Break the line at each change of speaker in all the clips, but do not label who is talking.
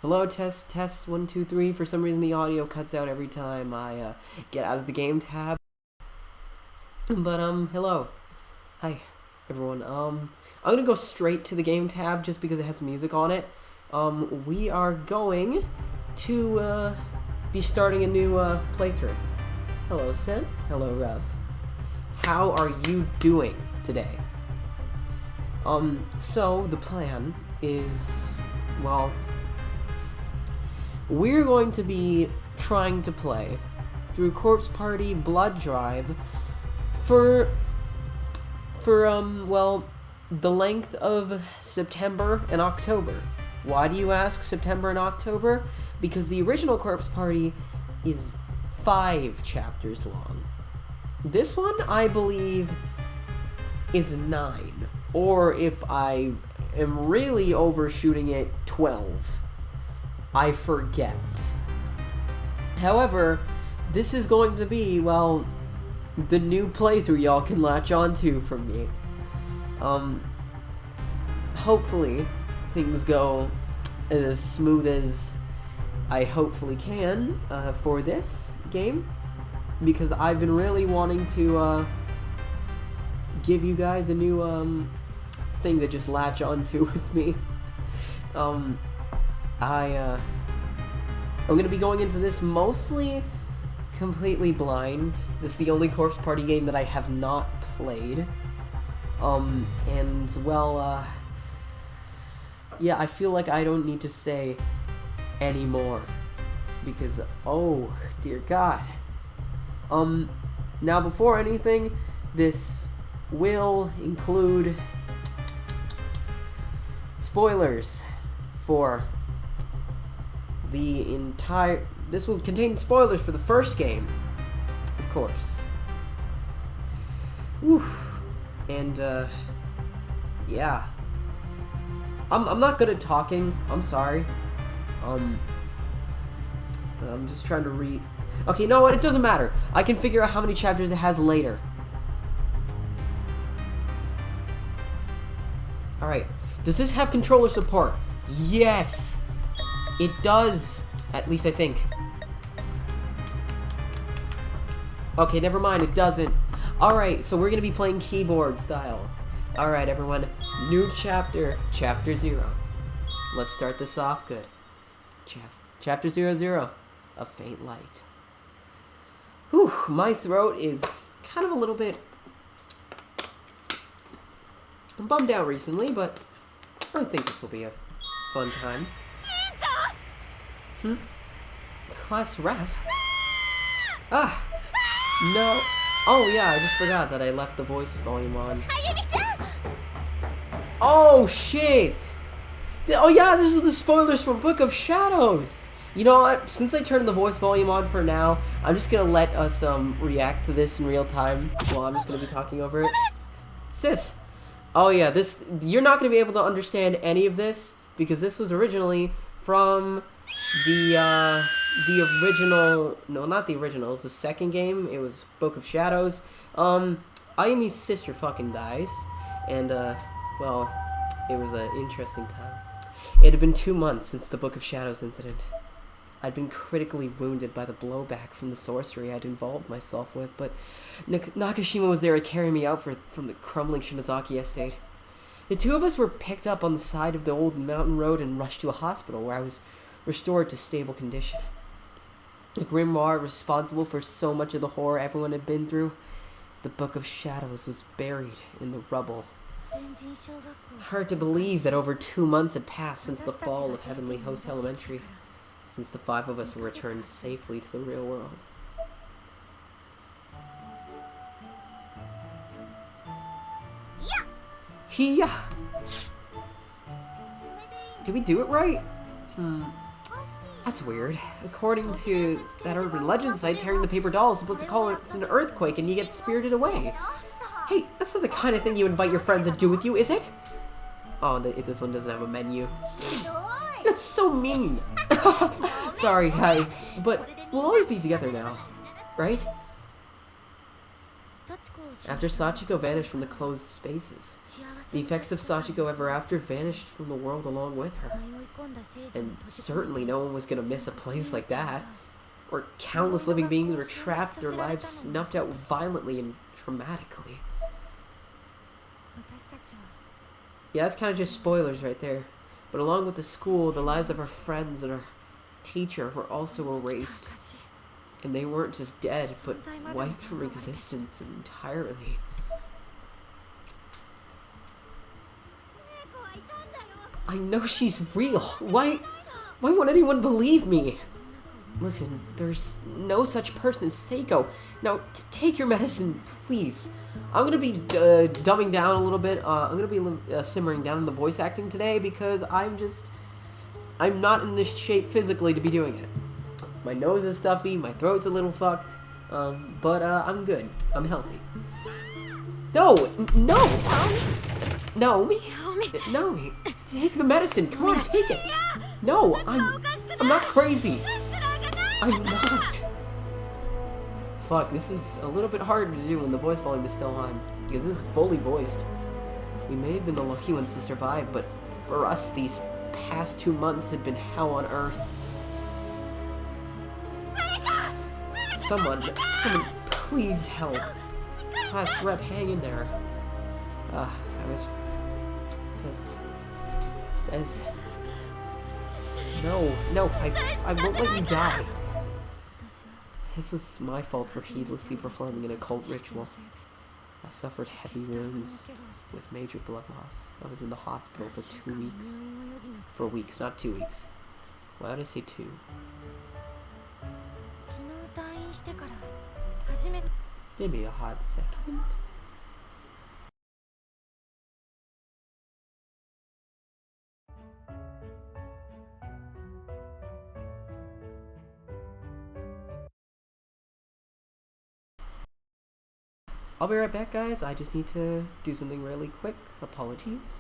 Hello, test, test, 1, 2, 3. For some reason, the audio cuts out every time I get out of the game tab. But, hello. Hi, everyone. I'm gonna go straight to the game tab just because it has music on it. We are going to, be starting a new, playthrough. Hello, Sen. Hello, Rev. How are you doing today? So, the plan is, well, we're going to be trying to play through Corpse Party Blood Drive for well, the length of September and October. Why do you ask September and October? Because the original Corpse Party is 5 chapters long. This one, I believe, is 9. Or if I am really overshooting it, 12. I forget. However, this is going to be, well, the new playthrough y'all can latch onto from me. Hopefully, things go as smooth as I hopefully can for this game, because I've been really wanting to give you guys a new thing to just latch onto with me. I'm gonna be going into this mostly completely blind. This is the only Corpse Party game that I have not played. And well, yeah, I feel like I don't need to say any more because, oh dear God. Now before anything, this will include spoilers for the entire... This will contain spoilers for the first game, of course. Oof. And, yeah. I'm not good at talking. I'm sorry. I'm just trying to read... Okay, you know what? It doesn't matter. I can figure out how many chapters it has later. Alright. Does this have controller support? Yes! It does! At least I think. Okay, never mind. It doesn't. Alright, so we're gonna be playing keyboard style. Alright, everyone. New chapter. Chapter 0. Let's start this off good. Chapter 00. A faint light. Whew, my throat is kind of a little bit... I'm bummed out recently, but I think this will be a fun time. Class ref? Ah! No. Oh yeah, I just forgot that I left the voice volume on. Oh shit! Oh yeah, this is the spoilers from Book of Shadows! You know what? Since I turned the voice volume on for now, I'm just gonna let us react to this in real time. Well, I'm just gonna be talking over it. Sis! Oh yeah, this... You're not gonna be able to understand any of this, because this was originally from... the original, no, not the original, it was the second game. It was Book of Shadows. Ayumi's sister fucking dies, and, well, it was an interesting time. It had been 2 months since the Book of Shadows incident. I'd been critically wounded by the blowback from the sorcery I'd involved myself with, but Nakashima was there to carry me out from the crumbling Shimazaki estate. The two of us were picked up on the side of the old mountain road and rushed to a hospital where I was restored to stable condition. The grimoire responsible for so much of the horror everyone had been through, the Book of Shadows, was buried in the rubble. Hard to believe that over 2 months had passed since the fall of Heavenly Host Elementary, since the 5 of us were returned safely to the real world. Hiya! Did we do it right? That's weird. According to that urban legend site, tearing the paper doll is supposed to cause an earthquake and you get spirited away. Hey, that's not the kind of thing you invite your friends to do with you, is it? Oh, this one doesn't have a menu. That's so mean. Sorry, guys, but we'll always be together now, right? After Sachiko vanished from the closed spaces, the effects of Sachiko Ever After vanished from the world along with her. And certainly no one was going to miss a place like that, where countless living beings were trapped, their lives snuffed out violently and dramatically. Yeah, that's kind of just spoilers right there. But along with the school, the lives of our friends and our teacher were also erased. And they weren't just dead, but wiped from existence entirely. I know she's real. Why won't anyone believe me? Listen, there's no such person as Seiko. Now, take your medicine, please. I'm gonna be dumbing down a little bit. I'm gonna be simmering down the voice acting today because I'm not in this shape physically to be doing it. My nose is stuffy, my throat's a little fucked, but I'm good. I'm healthy. No! Naomi? Naomi, take the medicine. Come on, take it. No, I'm not crazy. I'm not. Fuck, this is a little bit harder to do when the voice volume is still on, because this is fully voiced. We may have been the lucky ones to survive, but for us, these past 2 months had been hell on earth. Someone, please help. Class rep, hang in there. Says, no, I won't let you die. This was my fault for heedlessly performing an occult ritual. I suffered heavy wounds with major blood loss. I was in the hospital for 2 weeks. For weeks, not 2 weeks. Why did I say 2? Give me a hot second. I'll be right back, guys. I just need to do something really quick. Apologies.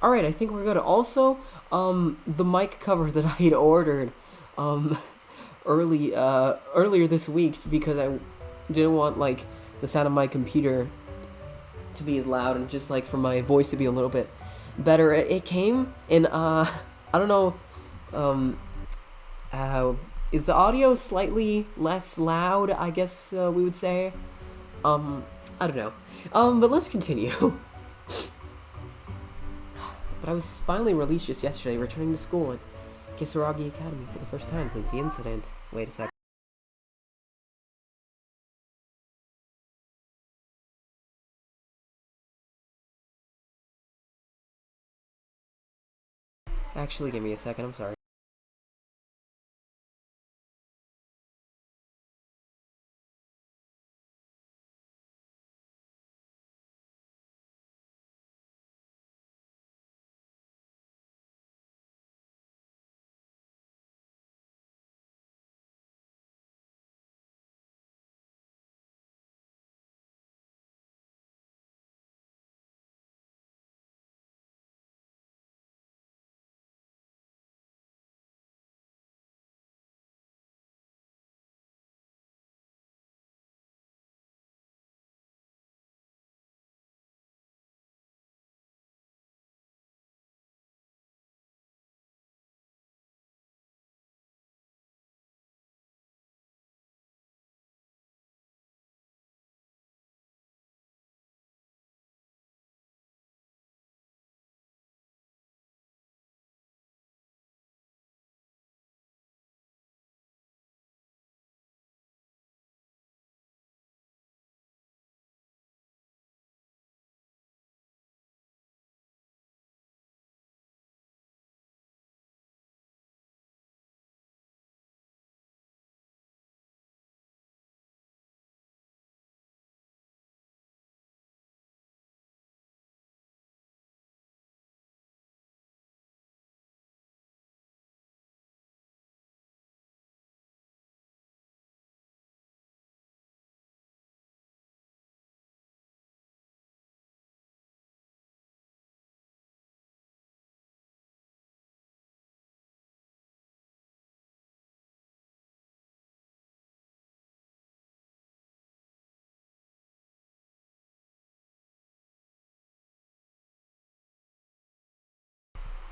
Alright, I think we're good. Also, the mic cover that I had ordered, um, earlier this week because I didn't want, like, the sound of my computer to be as loud and just, like, for my voice to be a little bit better. It came in, I don't know, um, is the audio slightly less loud, I guess, we would say? I don't know. But let's continue. But I was finally released just yesterday, returning to school at Kisaragi Academy for the first time since the incident. Wait a sec. Actually, give me a second, I'm sorry.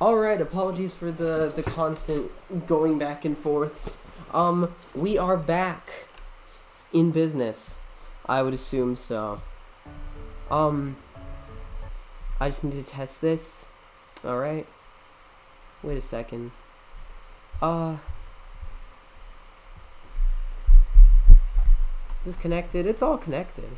Alright, apologies for the constant going back and forths. We are back in business. I would assume so. I just need to test this. Alright. Wait a second. Is this connected? It's all connected.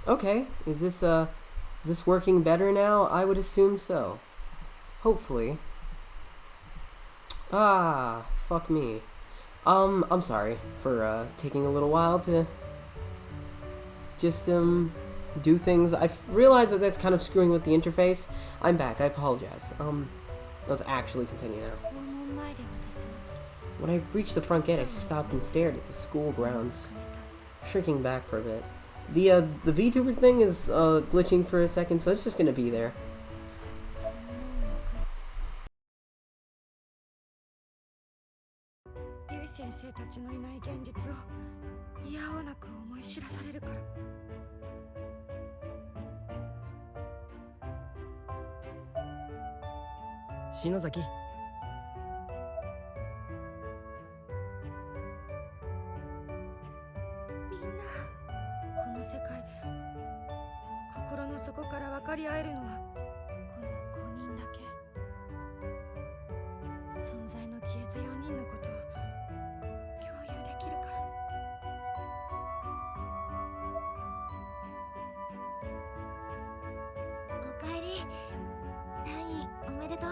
Okay, is this working better now? I would assume so. Hopefully. Ah, fuck me. I'm sorry for, taking a little while to just, do things. I realize that that's kind of screwing with the interface. I'm back, I apologize. Let's actually continue now. When I reached the front gate, I stopped and stared at the school grounds, shrinking back for a bit. The VTuber thing is, glitching for a second, so it's just gonna be there.
るのはこの5人だけ。存在の消えた4人のことを共有できるから。
おかえり。退院おめでとう。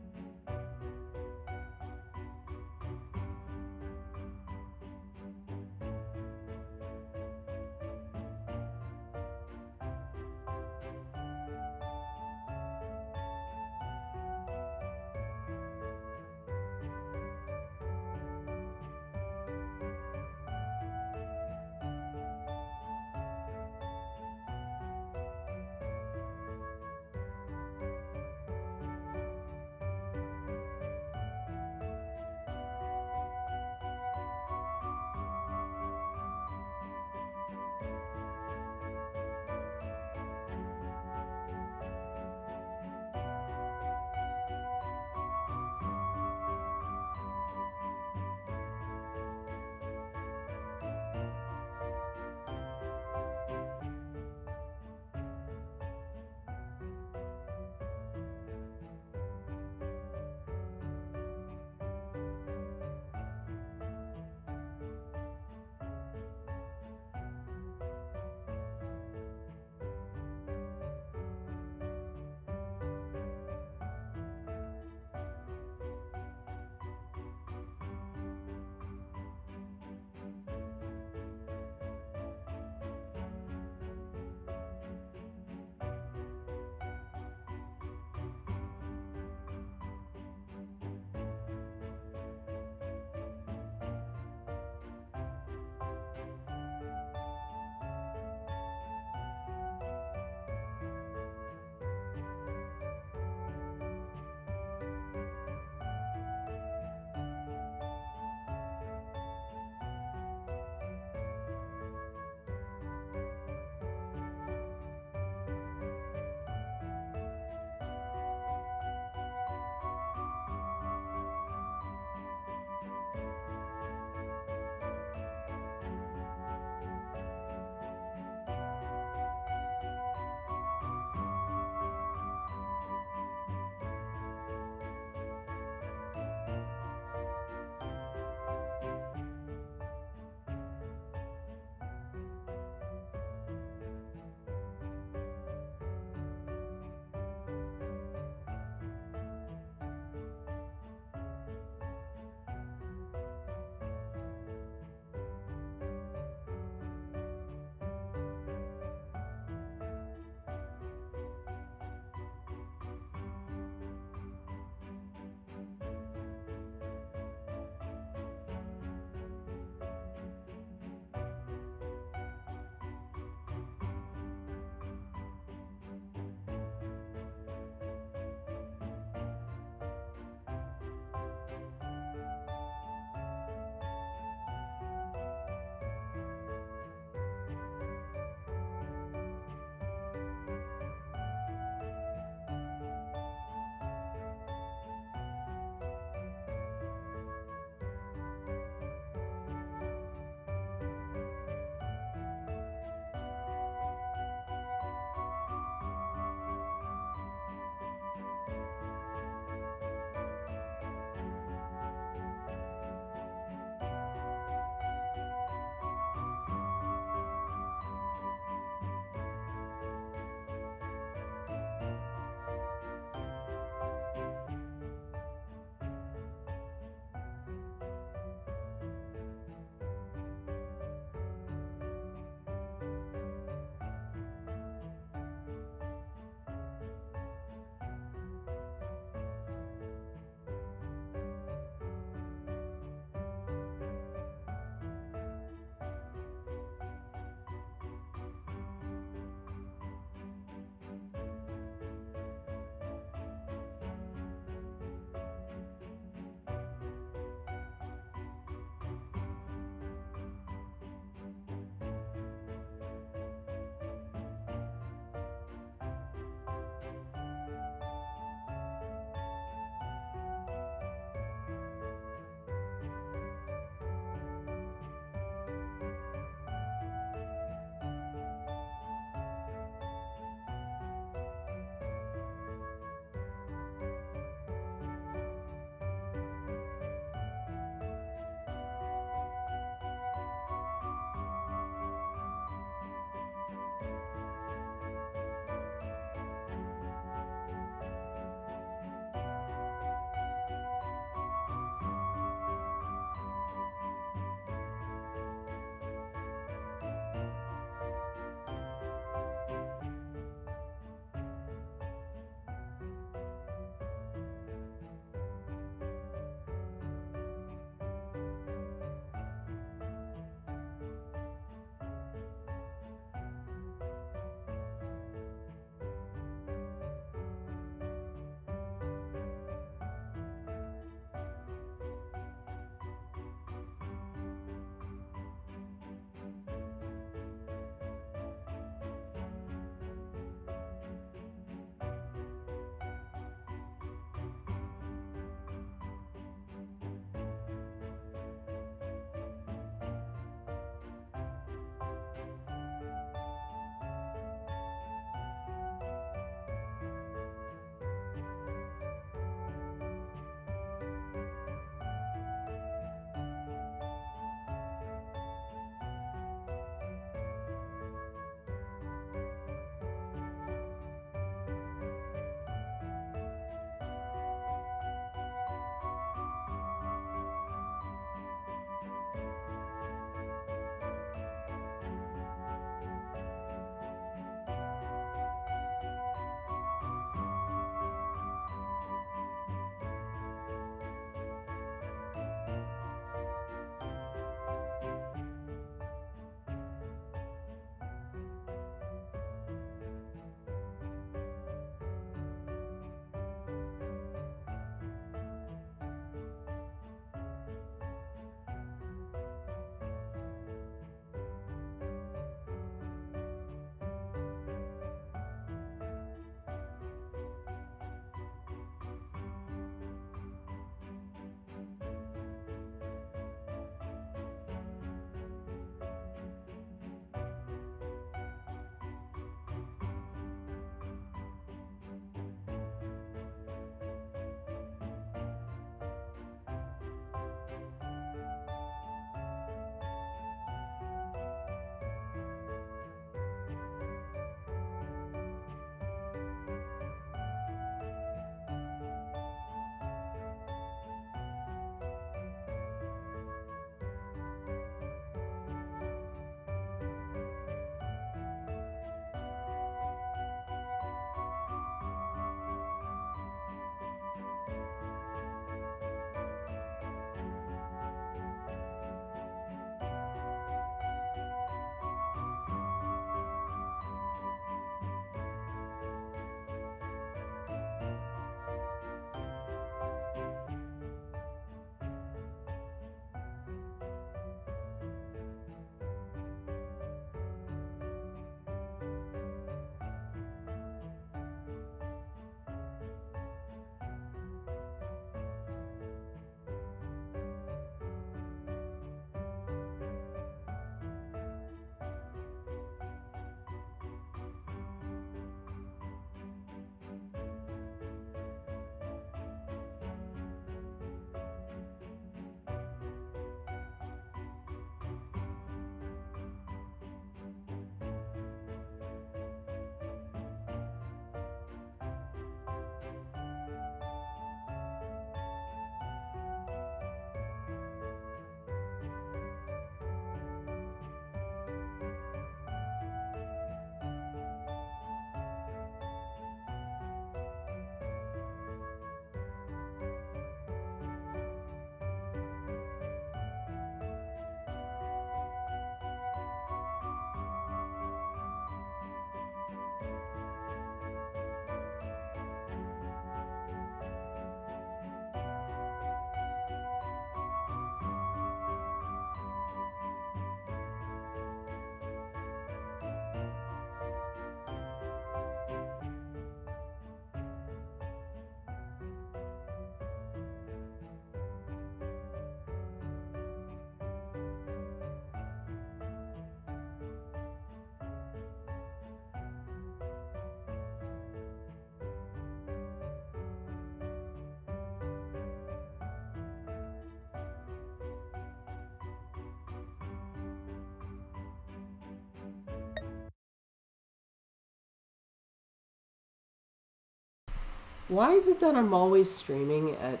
Why is it that I'm always streaming at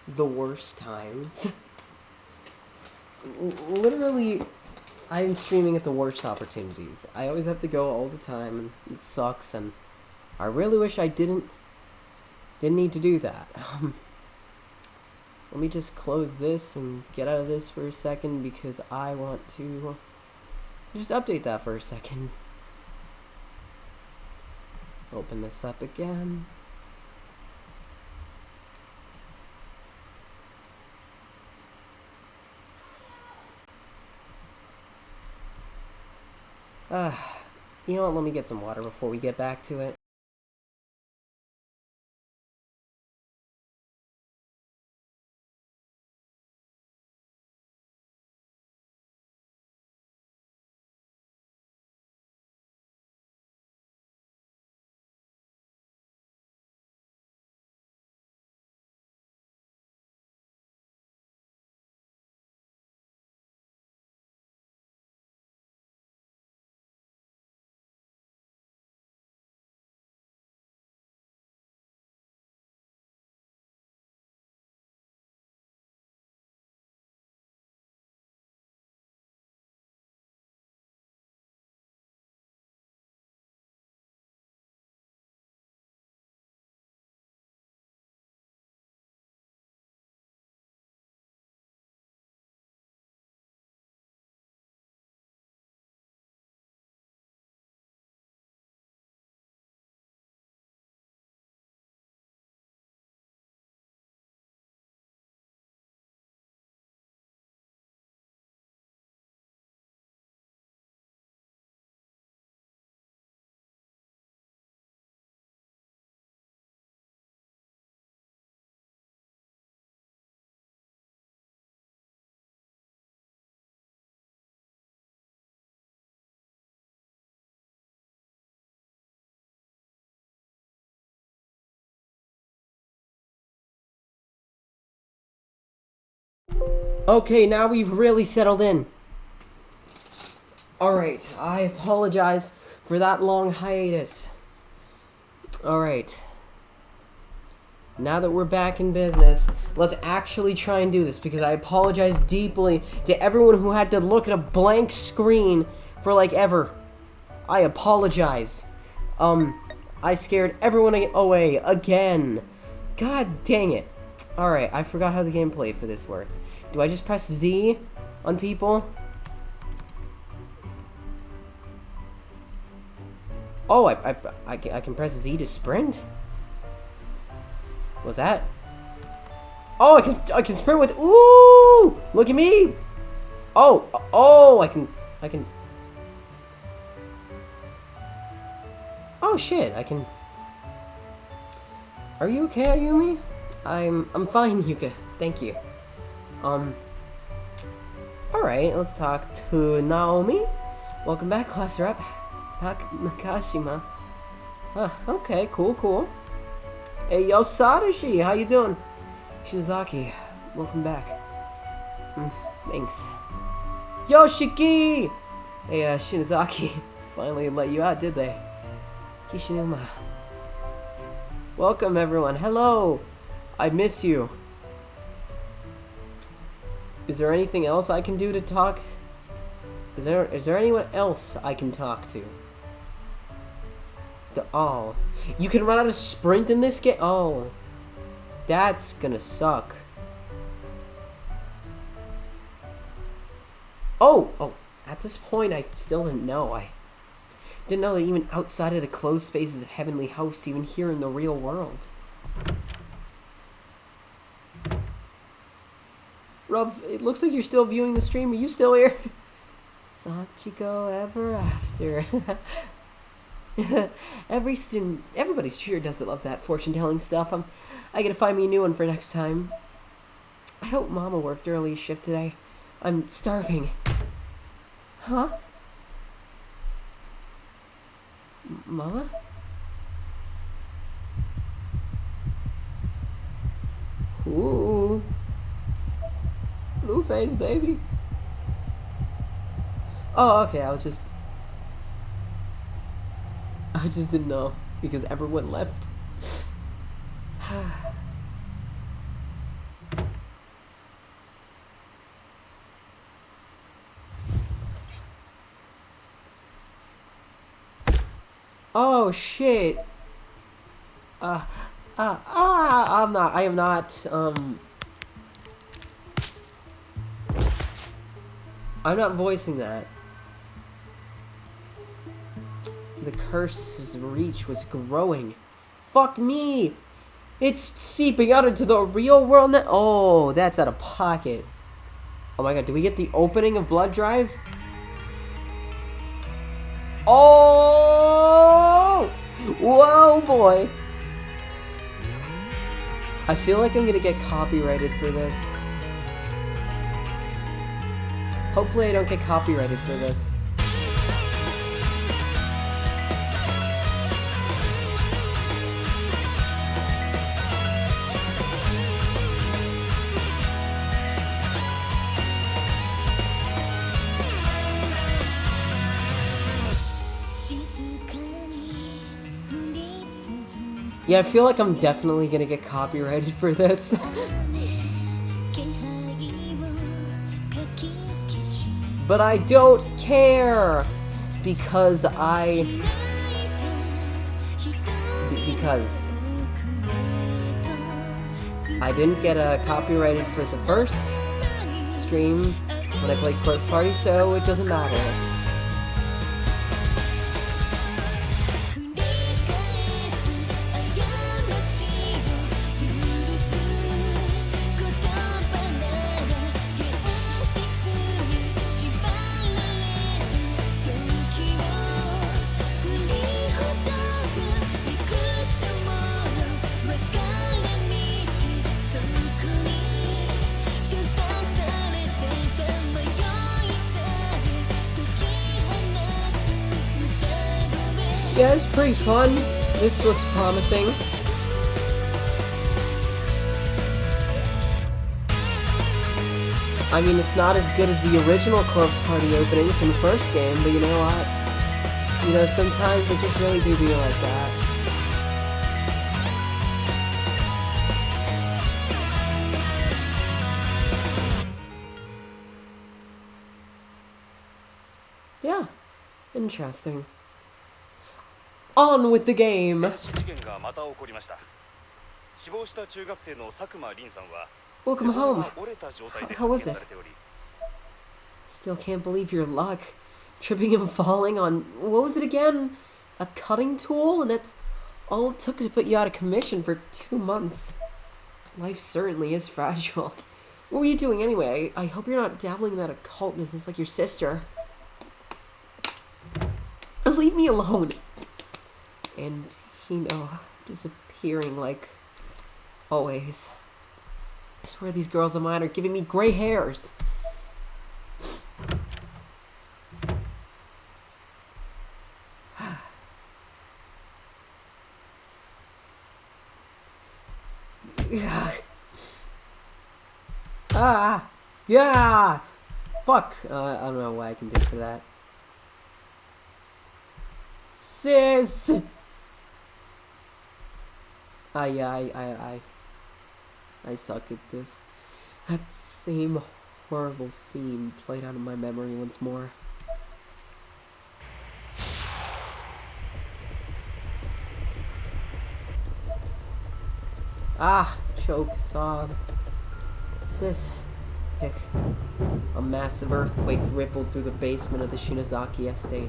the worst times? Literally, I'm streaming at the worst opportunities. I always have to go all the time, and it sucks, and I really wish I didn't need to do that. Let me just close this and get out of this for a second, because I want to just update that for a second. Open this up again. You know what, let me get some water before we get back to it. Okay, now we've really settled in. Alright, I apologize for that long hiatus. Alright. Now that we're back in business, let's actually try and do this, because I apologize deeply to everyone who had to look at a blank screen for like ever. I apologize. I scared everyone away again. God dang it. Alright, I forgot how the gameplay for this works. Do I just press Z on people? Oh, I can press Z to sprint? What's that? Oh, I can sprint with, ooh! Look at me! Oh, I can oh shit, I can. Are you okay, Ayumi? I'm fine, Yuka. Thank you. Alright, let's talk to Naomi. Welcome back, class rep. Nakashima. Okay, cool. Hey, yo, Sadashi, how you doing? Shinozaki, welcome back. Thanks. Yoshiki! Hey, Shinozaki, finally let you out, did they? Kishinuma. Welcome, everyone. Hello! I miss you. Is there anything else I can do to talk? Is there anyone else I can talk to? Oh, you can run out of sprint in this game? Oh, that's gonna suck. Oh, at this point I still didn't know. I didn't know that even outside of the closed spaces of Heavenly Host, even here in the real world. Ruff, it looks like you're still viewing the stream. Are you still here? Sachiko ever after. Everybody sure does love that fortune-telling stuff. I gotta find me a new one for next time. I hope Mama worked early shift today. I'm starving. Huh? Mama? Ooh. Blue face, baby. Oh, okay, I just didn't know, because everyone left. Oh shit. I am not, I'm not voicing that. The curse's reach was growing. Fuck me! It's seeping out into the real world now. Oh, that's out of pocket. Oh my god, do we get the opening of Blood Drive? Oh! Whoa, boy! I feel like I'm gonna get copyrighted for this. Hopefully I don't get copyrighted for this. Yeah, I feel like I'm definitely gonna get copyrighted for this. But I don't care because I didn't get copyrighted for the first stream when I played Corpse Party, so it doesn't matter. Yeah, it's pretty fun. This looks promising. I mean, it's not as good as the original Corpse Party opening from the first game, but you know what? You know, sometimes they just really do be like that. Yeah, interesting. On with the game. Welcome home. How was it? Still can't believe your luck. Tripping and falling on, what was it again? A cutting tool? And that's all it took to put you out of commission for 2 months. Life certainly is fragile. What were you doing anyway? I hope you're not dabbling in that occult business like your sister. Leave me alone. And Hino disappearing like always. I swear these girls of mine are giving me gray hairs. Yeah. Fuck. I don't know what I can do for that. Sis. I suck at this. That same horrible scene played out in my memory once more. Choke, sob. Sis. Hick. A massive earthquake rippled through the basement of the Shinozaki estate,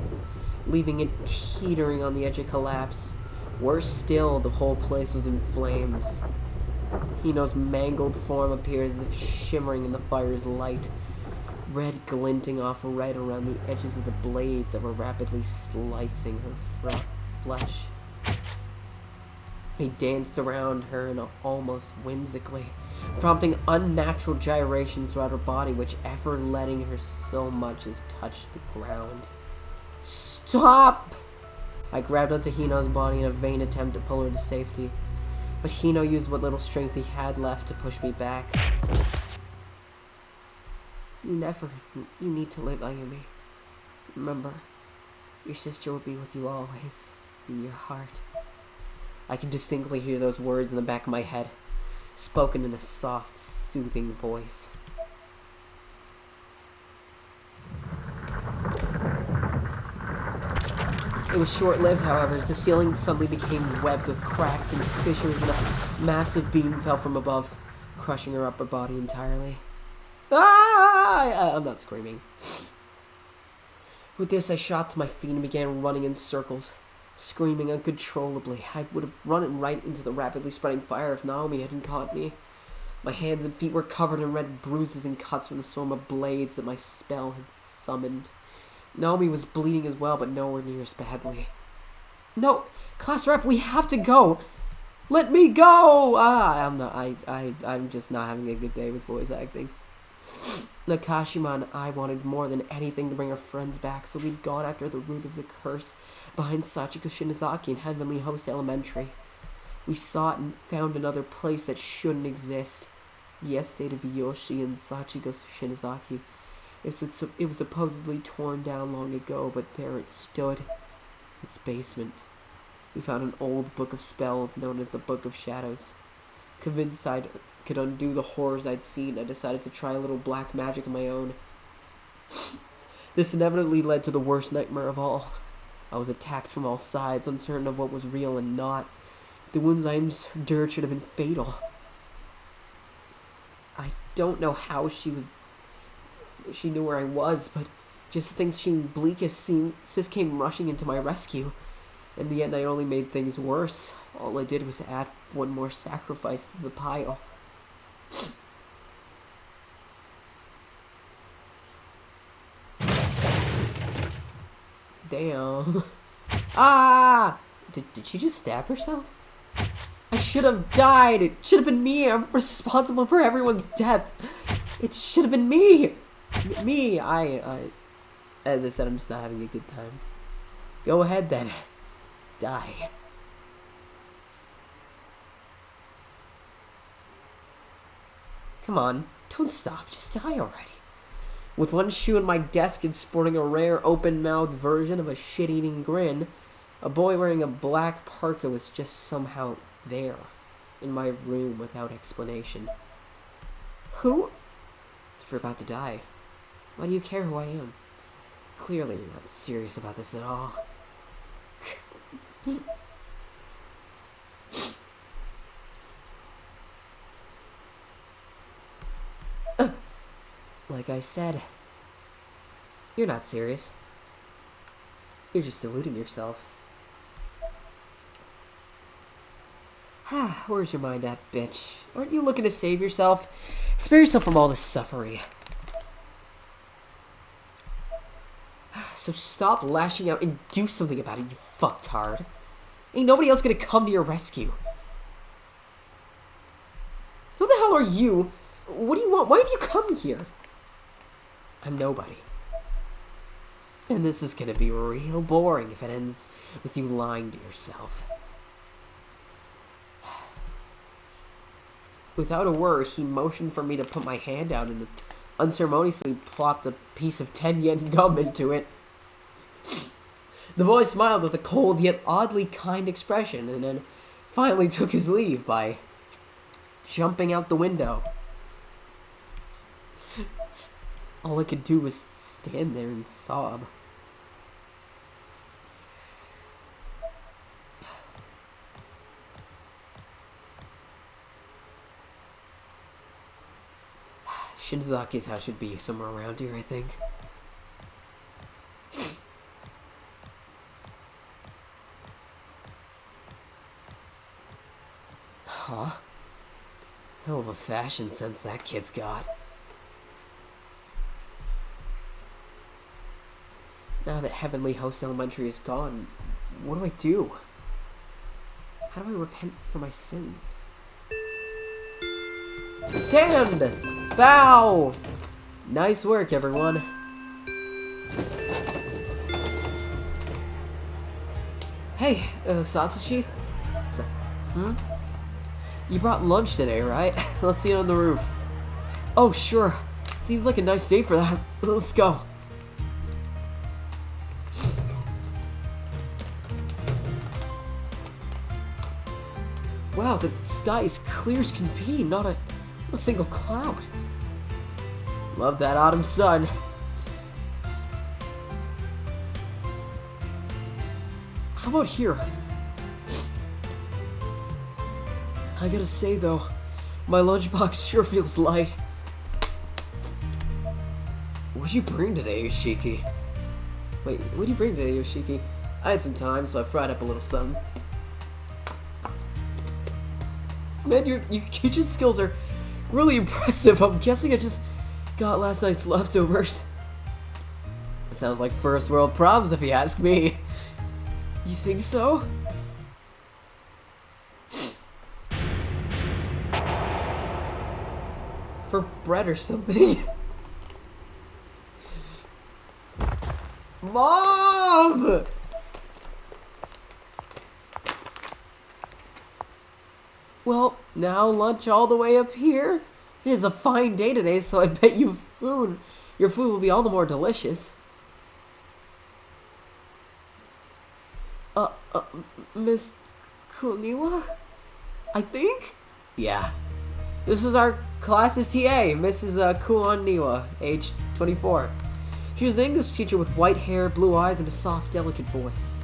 leaving it teetering on the edge of collapse. Worse still, the whole place was in flames. Hino's mangled form appeared as if shimmering in the fire's light, red glinting off right around the edges of the blades that were rapidly slicing her flesh. He danced around her and almost whimsically, prompting unnatural gyrations throughout her body, which ever letting her so much as touch the ground. Stop! I grabbed onto Hino's body in a vain attempt to pull her to safety, but Hino used what little strength he had left to push me back. You need to live, Ayumi. Remember, your sister will be with you always, in your heart. I can distinctly hear those words in the back of my head, spoken in a soft, soothing voice. It was short-lived, however, as the ceiling suddenly became webbed with cracks and fissures, and a massive beam fell from above, crushing her upper body entirely. Ah! I'm not screaming. With this, I shot to my feet and began running in circles, screaming uncontrollably. I would have run right into the rapidly spreading fire if Naomi hadn't caught me. My hands and feet were covered in red bruises and cuts from the storm of blades that my spell had summoned. Naomi was bleeding as well, but nowhere near as badly. No, class rep, we have to go. Let me go. I'm just not having a good day with voice acting. Nakashima and I wanted more than anything to bring our friends back, so we'd gone after the root of the curse behind Sachiko Shinozaki in Heavenly Host Elementary. We sought and found another place that shouldn't exist. The estate of Yoshi and Sachiko Shinozaki. It was supposedly torn down long ago, but there it stood. Its basement. We found an old book of spells known as the Book of Shadows. Convinced I could undo the horrors I'd seen, I decided to try a little black magic of my own. This inevitably led to the worst nightmare of all. I was attacked from all sides, uncertain of what was real and not. The wounds I endured should have been fatal. I don't know how she knew where I was, but just things seemed bleak as Sis came rushing into my rescue. In the end, I only made things worse. All I did was add one more sacrifice to the pile. Damn. Ah! Did she just stab herself? I should have died. It should have been me. I'm responsible for everyone's death. It should have been me. Me. As I said, I'm just not having a good time. Go ahead then. Die. Come on, don't stop, just die already. With one shoe in my desk and sporting a rare open-mouthed version of a shit-eating grin, a boy wearing a black parka was just somehow there, in my room without explanation. Who? If you're about to die, why do you care who I am? Clearly you're not serious about this at all. Like I said, you're not serious. You're just deluding yourself. Where's your mind at, bitch? Aren't you looking to save yourself? Spare yourself from all this suffering. So stop lashing out and do something about it, you fucktard. Ain't nobody else gonna come to your rescue. Who the hell are you? What do you want? Why have you come here? I'm nobody. And this is gonna be real boring if it ends with you lying to yourself. Without a word, he motioned for me to put my hand out and unceremoniously plopped a piece of 10-yen gum into it. The boy smiled with a cold yet oddly kind expression and then finally took his leave by jumping out the window. All I could do was stand there and sob. Shinozaki's house should be somewhere around here, I think. Huh? Hell of a fashion sense that kid's got. Now that Heavenly Host Elementary is gone, what do I do? How do I repent for my sins? Stand! Bow! Nice work, everyone. Hey, Satoshi? You brought lunch today, right? Let's see it on the roof. Oh, sure. Seems like a nice day for that. Let's go. Wow, the sky is clear as can be, not a single cloud. Love that autumn sun. How about here? I gotta say though, my lunchbox sure feels light. What'd you bring today, Yoshiki? Wait, what'd you bring today, Yoshiki? I had some time, so I fried up a little something. Man, your kitchen skills are really impressive. I'm guessing I just got last night's leftovers. Sounds like first world problems if you ask me. You think so? For bread or something? Mom! Well, now lunch all the way up here. It is a fine day today, so I bet your food will be all the more delicious. Miss Kuniwa? I think? Yeah. This is our class's TA, Mrs. Kuniwa, age 24. She was an English teacher with white hair, blue eyes, and a soft, delicate voice.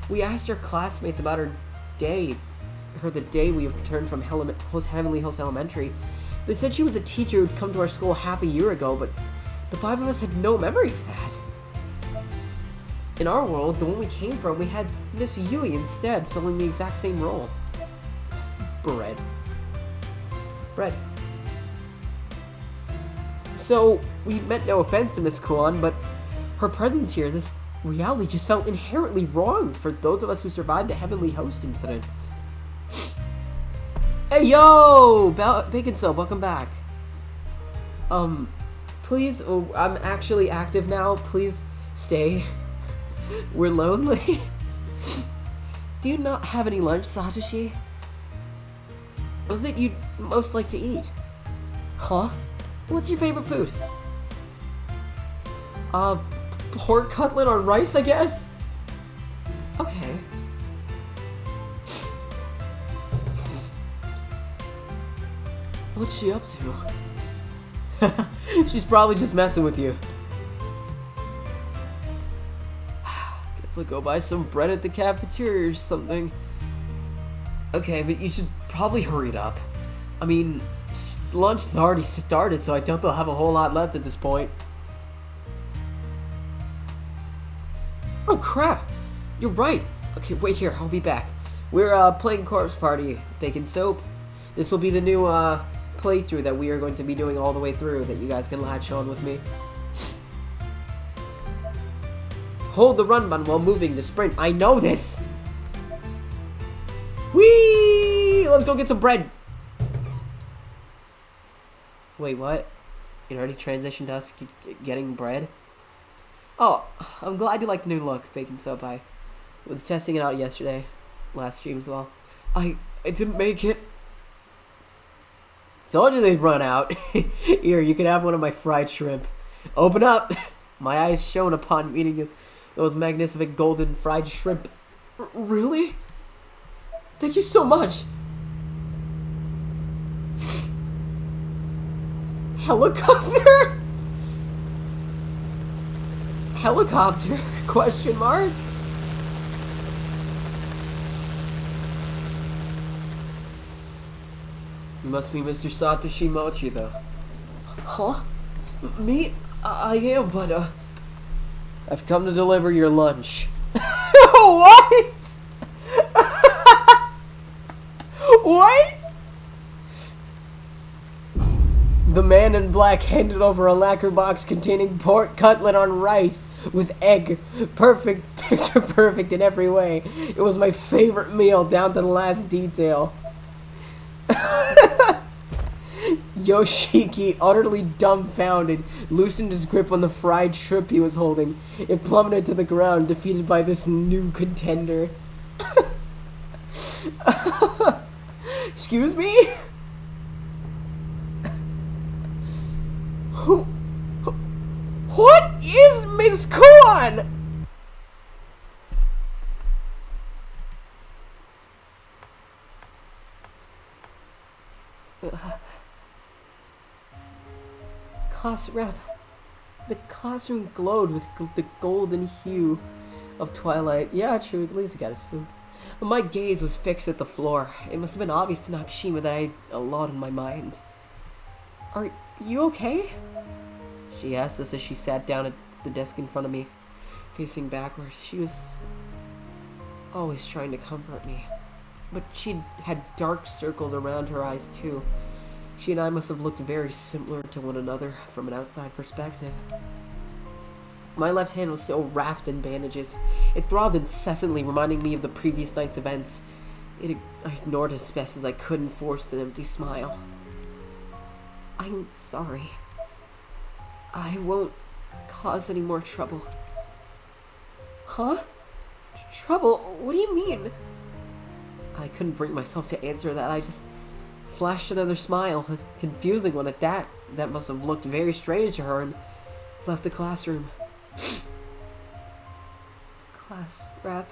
We asked her classmates about the day we returned from Heavenly Host Elementary. They said she was a teacher who'd come to our school half a year ago, but the five of us had no memory of that. In our world, the one we came from, we had Miss Yui instead, filling the exact same role. Bread. So, we meant no offense to Miss Kuan, but her presence here, this reality just felt inherently wrong for those of us who survived the Heavenly Host incident. Hey yo! Bacon Soap, welcome back. Please, I'm actually active now, please stay. We're lonely. Do you not have any lunch, Satoshi? What's it you'd most like to eat? Huh? What's your favorite food? Pork cutlet on rice, I guess? Okay. What's she up to? She's probably just messing with you. Guess we'll go buy some bread at the cafeteria or something. Okay, but you should probably hurry it up. I mean, lunch has already started, so I doubt they'll have a whole lot left at this point. Oh crap! You're right! Okay, wait here, I'll be back. We're playing Corpse Party, Bacon Soap. This will be the new playthrough that we are going to be doing all the way through that you guys can latch on with me. Hold the run button while moving to sprint. I know this! Whee! Let's go get some bread! Wait, what? It already transitioned to us getting bread? Oh, I'm glad you like the new look, Bacon Soap. I was testing it out yesterday. Last stream as well. I didn't make it. Told you they'd run out. Here, you can have one of my fried shrimp. Open up! My eyes shone upon eating those magnificent golden fried shrimp. Really? Thank you so much! Helicopter? Helicopter? Question mark? You must be Mr. Satoshi Mochi, though. Huh? Me? I am, but, I've come to deliver your lunch. What? What? The man in black handed over a lacquer box containing pork cutlet on rice with egg. Perfect, picture perfect in every way. It was my favorite meal down to the last detail. Yoshiki, utterly dumbfounded, loosened his grip on the fried shrimp he was holding. It plummeted to the ground, defeated by this new contender. Excuse me? What is Miss Kuan? Class rep. The classroom glowed with the golden hue of twilight. Yeah, true, at least he got his food. My gaze was fixed at the floor. It must have been obvious to Nakashima that I had a lot on my mind. Are you okay? She asked us as she sat down at the desk in front of me, facing backward. She was always trying to comfort me, but she had dark circles around her eyes too. She and I must have looked very similar to one another from an outside perspective. My left hand was still wrapped in bandages. It throbbed incessantly, reminding me of the previous night's events. I ignored it as best as I could and forced an empty smile. I'm sorry. I won't cause any more trouble. Huh? Trouble? What do you mean? I couldn't bring myself to answer that. I just flashed another smile, a confusing one at that. That must have looked very strange to her, and left the classroom. Class rep.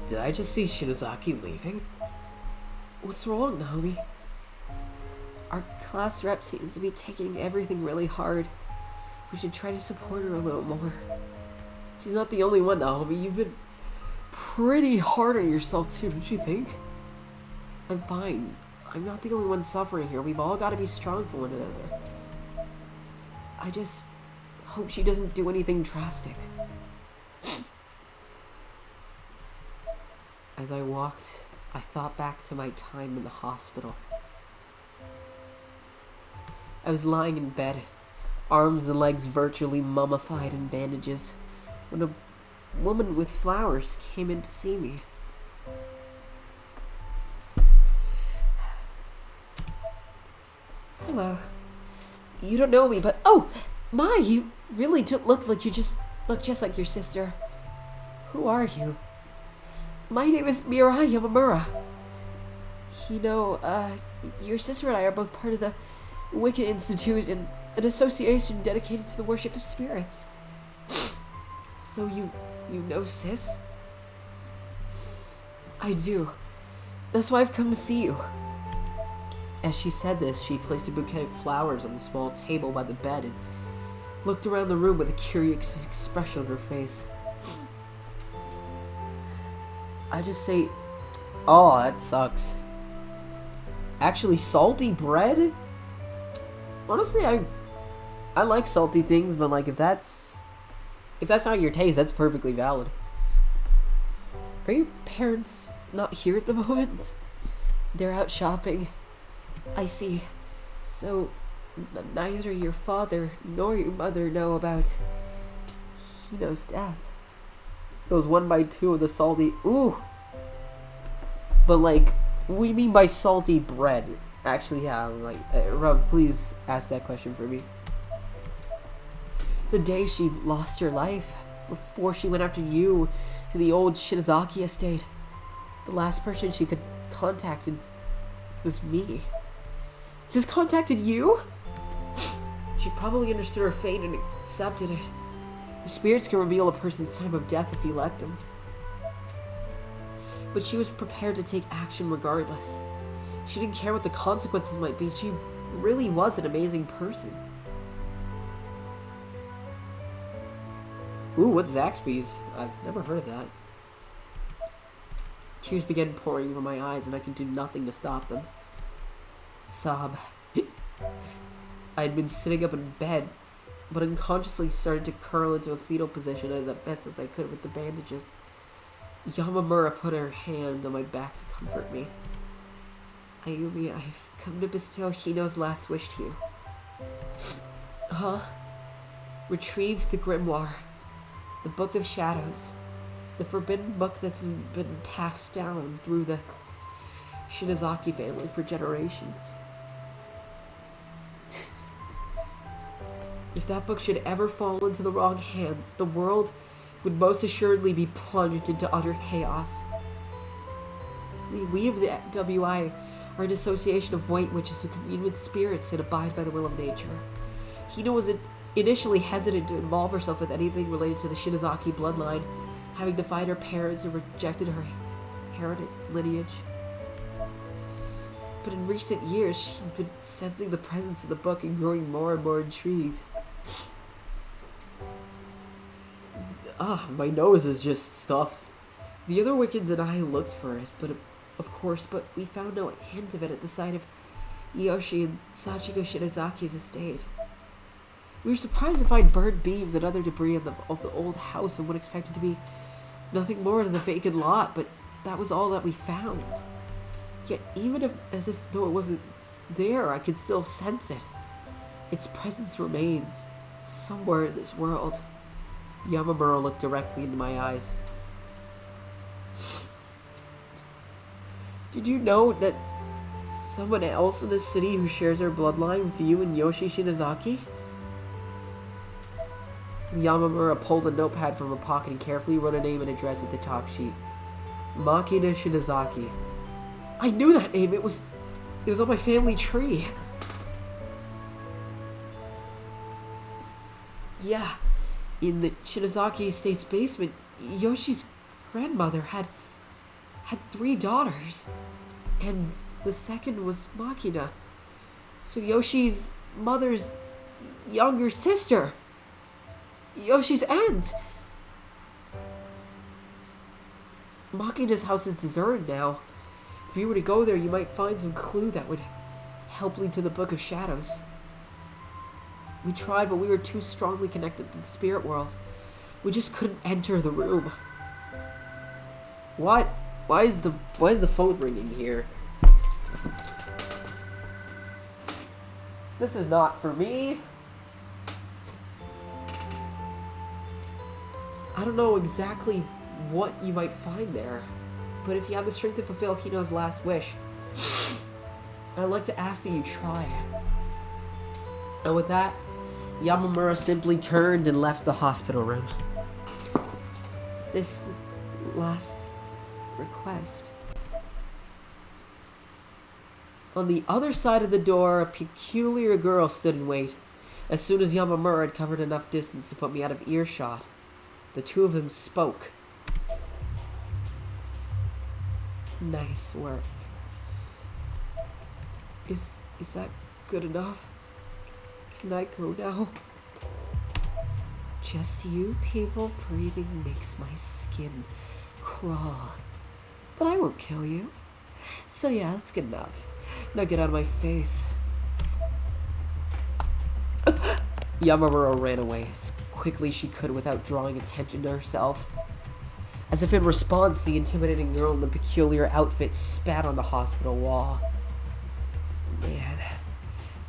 Did I just see Shinozaki leaving? What's wrong, Naomi? Our class rep seems to be taking everything really hard. We should try to support her a little more. She's not the only one, Naomi. You've been pretty hard on yourself too, don't you think? I'm fine. I'm not the only one suffering here. We've all got to be strong for one another. I just hope she doesn't do anything drastic. As I walked, I thought back to my time in the hospital. I was lying in bed, arms and legs virtually mummified in bandages, when a woman with flowers came in to see me. Hello. You don't know me, but oh, my, you really look like just like your sister. Who are you? My name is Mirai Yamamura. You know, your sister and I are both part of the Wicca Institute, and an association dedicated to the worship of spirits. So you know Sis? I do. That's why I've come to see you. As she said this, she placed a bouquet of flowers on the small table by the bed and looked around the room with a curious expression on her face. I just say, oh, that sucks. Actually, salty bread? Honestly, I like salty things, but like if that's not your taste, that's perfectly valid. Are your parents not here at the moment? They're out shopping. I see. So, neither your father nor your mother know about Hino's death. Goes 1 by 2 of the salty. Ooh. But like, what do you mean by salty bread? Actually, yeah. I'm like, Rav, please ask that question for me. The day she lost her life, before she went after you to the old Shinozaki estate, the last person she could contacted was me. Sis contacted you? She probably understood her fate and accepted it. The spirits can reveal a person's time of death if you let them. But she was prepared to take action regardless. She didn't care what the consequences might be. She really was an amazing person. Ooh, what's Zaxby's? I've never heard of that. Tears began pouring from my eyes and I could do nothing to stop them. Sob. I had been sitting up in bed, but unconsciously started to curl into a fetal position as best as I could with the bandages. Yamamura put her hand on my back to comfort me. Ayumi, I've come to bestow Hino's last wish to you. Huh? Retrieve the grimoire, the Book of Shadows, the forbidden book that's been passed down through the Shinozaki family for generations. If that book should ever fall into the wrong hands, the world would most assuredly be plunged into utter chaos. See, we of the WI are an association of white witches who commune with spirits and abide by the will of nature. Hino was initially hesitant to involve herself with anything related to the Shinozaki bloodline, having defied her parents and rejected her heritage lineage. But in recent years, she'd been sensing the presence of the book and growing more and more intrigued. My nose is just stuffed. The other Wiccans and I looked for it, but we found no hint of it at the site of Yoshi and Sachiko Shinazaki's estate. We were surprised to find burned beams and other debris of the old house and would expect it to be nothing more than a vacant lot, but that was all that we found. Yet even though it wasn't there, I could still sense it. Its presence remains somewhere in this world. Yamamura looked directly into my eyes. Did you know that someone else in this city who shares our bloodline with you and Yoshi Shinazaki? Yamamura pulled a notepad from her pocket and carefully wrote a name and address at the top sheet. Makina Shinazaki. I knew that name. It was on my family tree. Yeah, in the Shinazaki estate's basement, Yoshi's grandmother had 3 daughters, and the second was Makina. So Yoshi's mother's younger sister. Yoshi's aunt. Makina's house is deserted now. If you were to go there, you might find some clue that would help lead to the Book of Shadows. We tried, but we were too strongly connected to the spirit world. We just couldn't enter the room. What? Why is the phone ringing here? This is not for me. I don't know exactly what you might find there, but if you have the strength to fulfill Hino's last wish, I'd like to ask that you try. And with that, Yamamura simply turned and left the hospital room. This is last request. On the other side of the door, a peculiar girl stood in wait. As soon as Yamamura had covered enough distance to put me out of earshot, the two of them spoke. Nice work. Is that good enough? Can I go now? Just you people breathing makes my skin crawl. But I won't kill you. So yeah, that's good enough. Now get out of my face. Yamamura ran away as quickly she could without drawing attention to herself. As if in response, the intimidating girl in the peculiar outfit spat on the hospital wall. Man,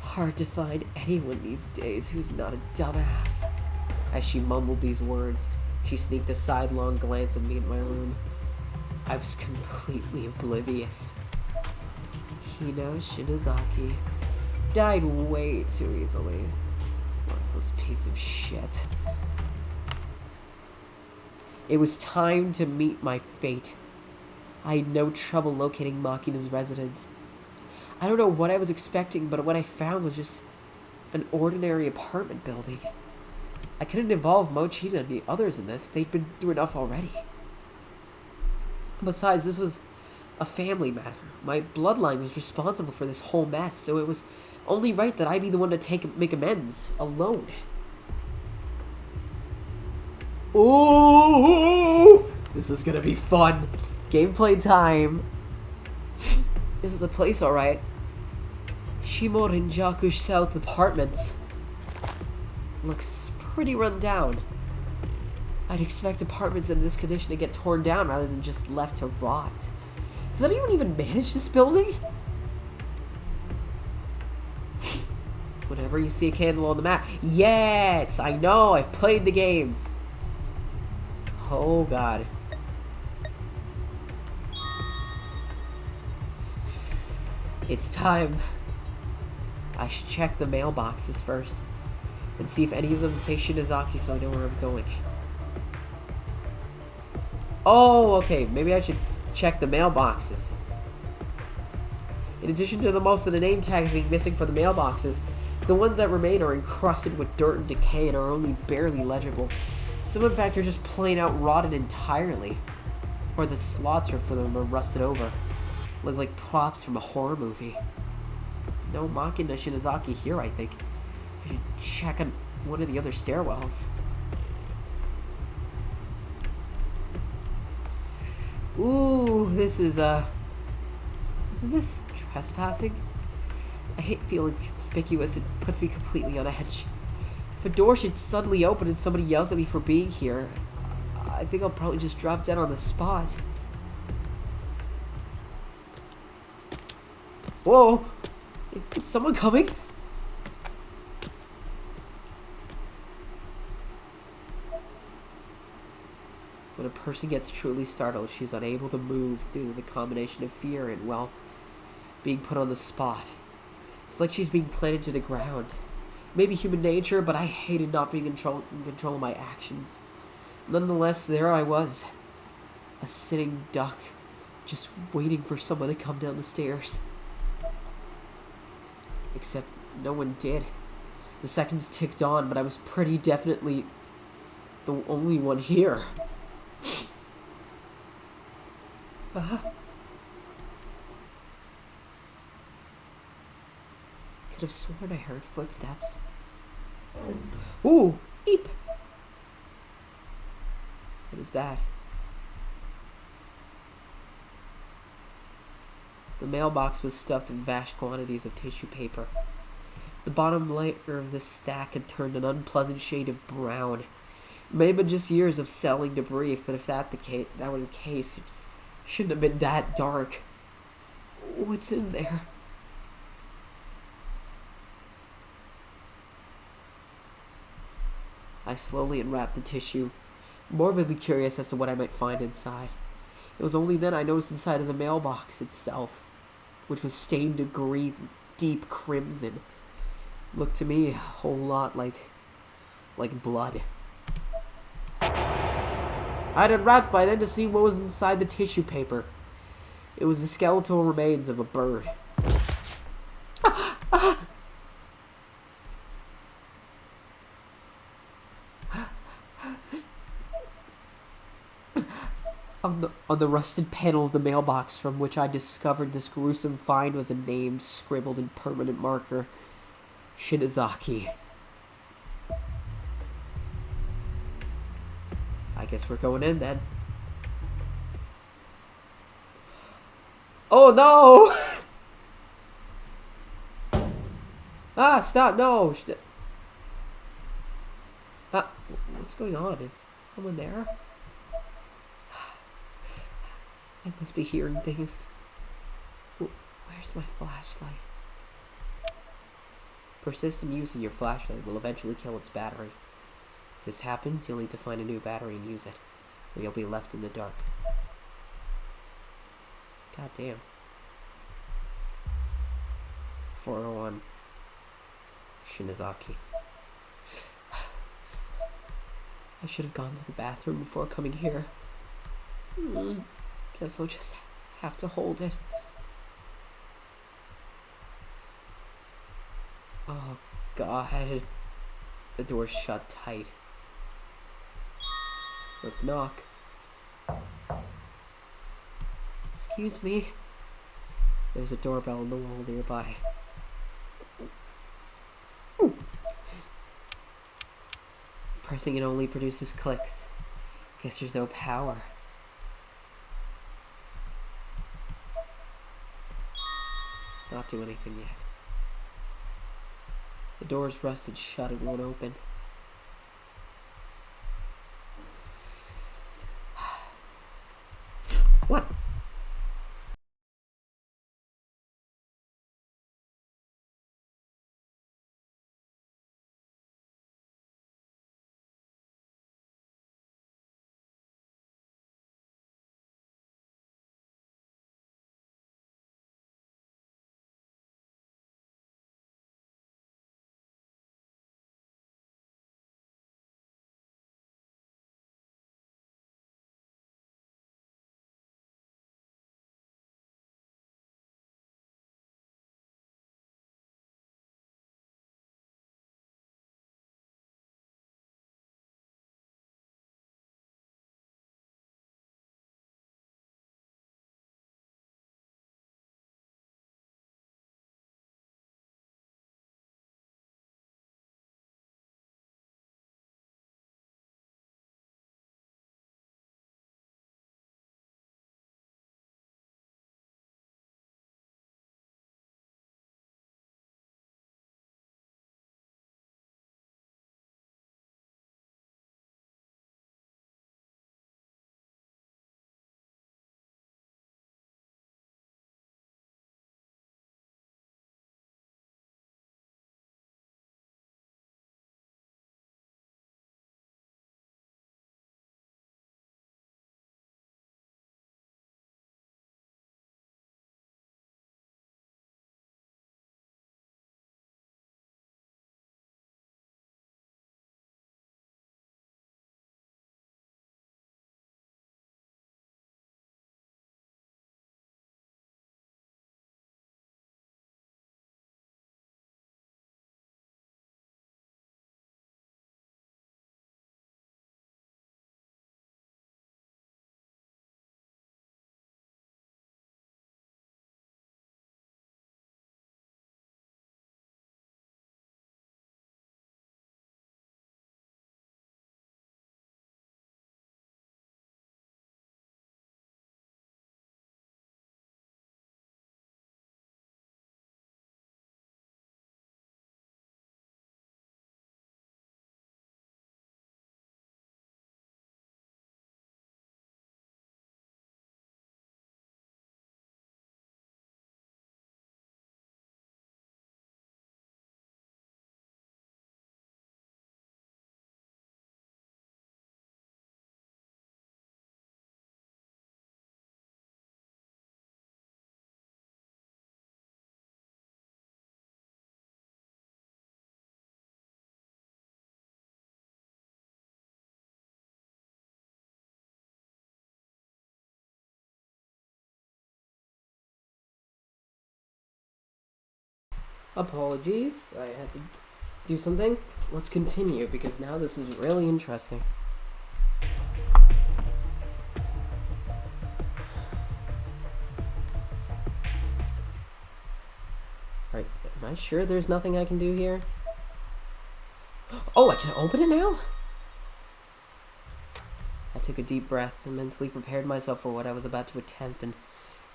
hard to find anyone these days who's not a dumbass. As she mumbled these words, she sneaked a sidelong glance at me in my room. I was completely oblivious. Hino Shinazaki died way too easily. Worthless piece of shit. It was time to meet my fate. I had no trouble locating Makina's residence. I don't know what I was expecting, but what I found was just an ordinary apartment building. I couldn't involve Mochita and the others in this. They'd been through enough already. Besides, this was a family matter. My bloodline was responsible for this whole mess, so it was only right that I be the one to make amends alone. Ooh! This is gonna be fun. Gameplay time. This is a place, alright. Shimorinjaku South Apartments. Looks pretty run down. I'd expect apartments in this condition to get torn down rather than just left to rot. Does anyone even manage this building? Whenever you see a candle on the map. Yes! I know! I've played the games. Oh god. It's time. I should check the mailboxes first and see if any of them say Shinazaki so I know where I'm going. Oh, okay. Maybe I should check the mailboxes. In addition to most of the name tags being missing for the mailboxes, the ones that remain are encrusted with dirt and decay and are only barely legible. Some, in fact, are just plain out rotted entirely. Or the slots for them are rusted over. Look like props from a horror movie. No Makina Shinazaki here, I think. I should check on one of the other stairwells. Ooh, this is, isn't this trespassing? I hate feeling conspicuous. It puts me completely on edge. If a door should suddenly open and somebody yells at me for being here, I think I'll probably just drop dead on the spot. Whoa! Is someone coming? When a person gets truly startled, she's unable to move due to the combination of fear and, well, being put on the spot. It's like she's being planted to the ground. Maybe human nature, but I hated not being in control of my actions. Nonetheless, there I was. A sitting duck, just waiting for someone to come down the stairs. Except no one did. The seconds ticked on, but I was pretty definitely the only one here. Could have sworn I heard footsteps. Ooh! Eep! What is that? The mailbox was stuffed with vast quantities of tissue paper. The bottom layer of this stack had turned an unpleasant shade of brown. It may have been just years of selling debris, but if that were the case, it shouldn't have been that dark. What's in there? I slowly unwrapped the tissue, morbidly curious as to what I might find inside. It was only then I noticed inside of the mailbox itself, which was stained a green, deep crimson. Looked to me a whole lot like blood. I'd unwrapped by then to see what was inside the tissue paper. It was the skeletal remains of a bird. On the rusted panel of the mailbox from which I discovered this gruesome find was a name scribbled in permanent marker. Shinozaki. I guess we're going in then. Oh no! Ah, stop, no! What's going on? Is someone there? I must be hearing things. Where's my flashlight? Persistent use of your flashlight will eventually kill its battery. If this happens, you'll need to find a new battery and use it, or you'll be left in the dark. God damn. 401. Shinozaki. I should have gone to the bathroom before coming here. Guess I'll just have to hold it. Oh, God. The door's shut tight. Let's knock. Excuse me. There's a doorbell on the wall nearby. Pressing it only produces clicks. Guess there's no power. It's not doing anything yet. The door's rusted shut and won't open. What? Apologies, I had to do something. Let's continue because now this is really interesting. Alright, am I sure there's nothing I can do here? Oh, I can open it now? I took a deep breath and mentally prepared myself for what I was about to attempt and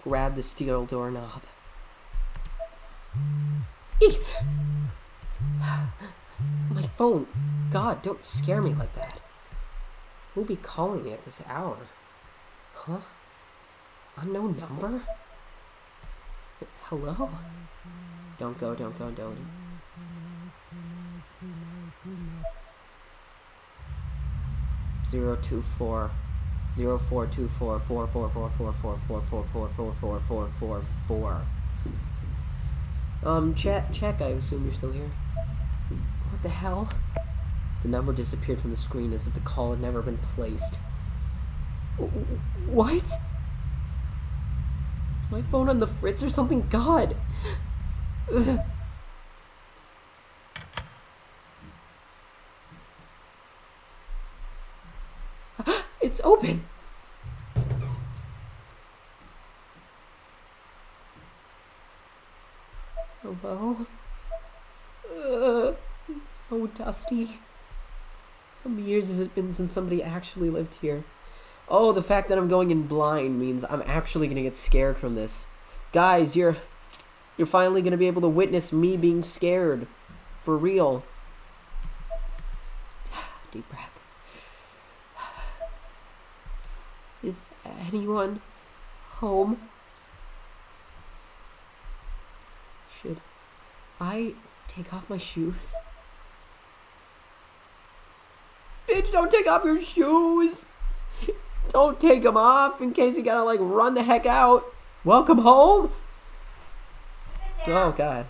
grabbed the steel doorknob. Eek! My phone. God, don't scare me like that. Who'll be calling me at this hour? Huh? Unknown number? Hello? Don't go, don't go, don't. 024 0424 4444444444444. Check, I assume you're still here. What the hell? The number disappeared from the screen as if the call had never been placed. What? Is my phone on the fritz or something? God! It's open! Hello? It's so dusty. How many years has it been since somebody actually lived here? Oh, the fact that I'm going in blind means I'm actually gonna get scared from this. Guys, you're finally gonna be able to witness me being scared. For real. Deep breath. Is anyone home? Should I take off my shoes? Bitch, don't take off your shoes! Don't take them off in case you gotta, like, run the heck out. Welcome home? Oh, God.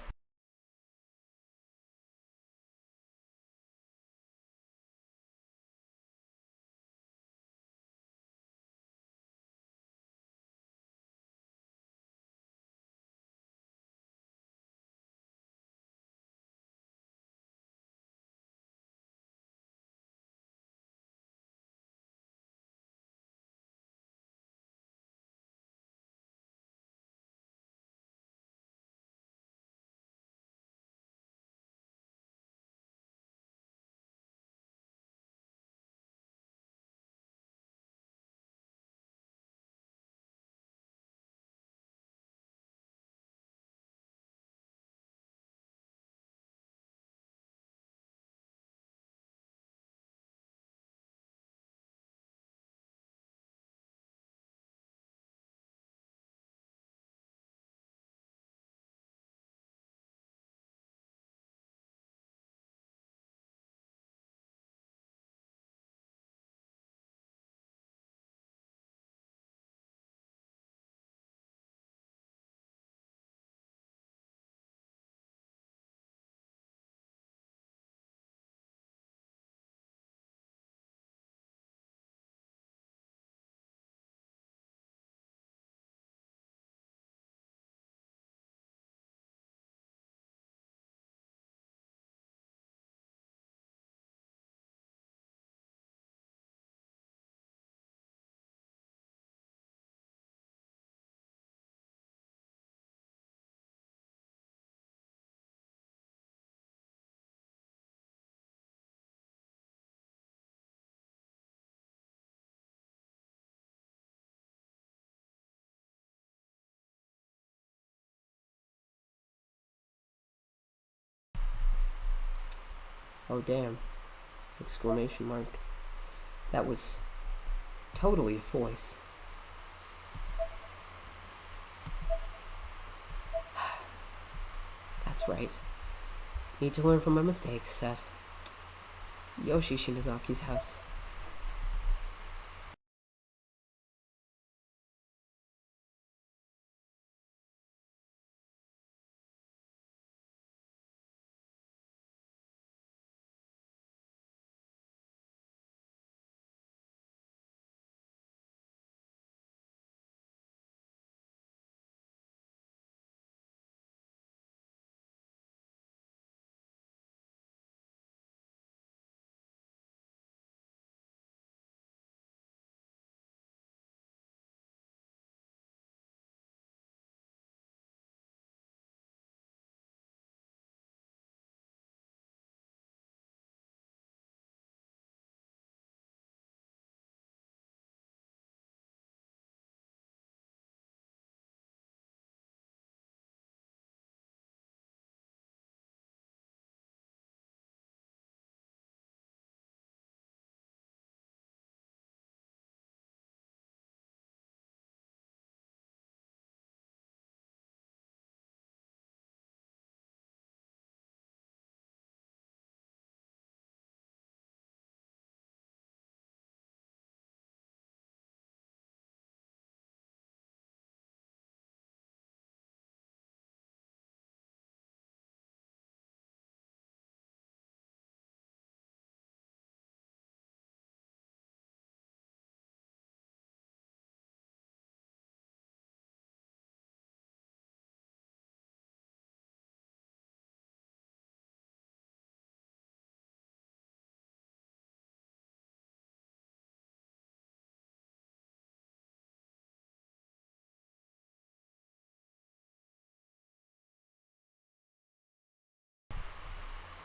Oh, damn. Exclamation mark. That was totally a voice. That's right. Need to learn from my mistakes at Yoshi Shinazaki's house.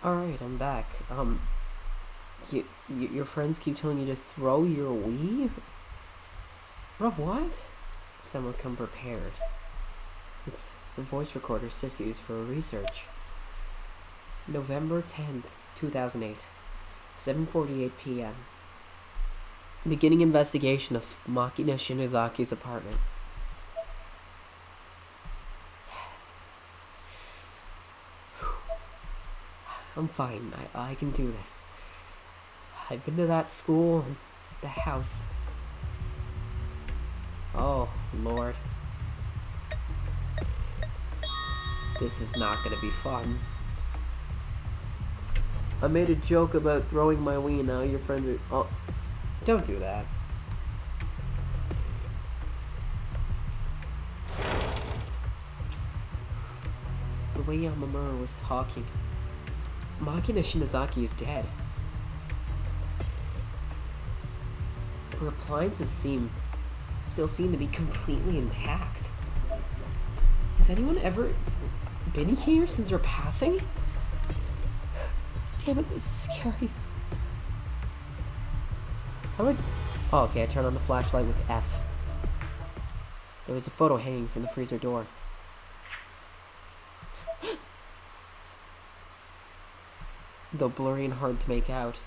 Alright, I'm back. Your friends keep telling you to throw your Wii? Bruv, what? Someone come prepared. With the voice recorder Sis used for research. November 10th, 2008. 7:48 p.m. Beginning investigation of Makina Shinizaki's apartment. I'm fine. I can do this. I've been to that school and the house. Oh, Lord. This is not gonna be fun. I made a joke about throwing my Wii and now your friends are... Oh, don't do that. The way Yamamura was talking, Makina Shinozaki is dead. Her appliances still seem to be completely intact. Has anyone ever been here since her passing? Damn it, this is scary. How would... Oh, okay, I turned on the flashlight with F. There was a photo hanging from the freezer door. Though blurry and hard to make out,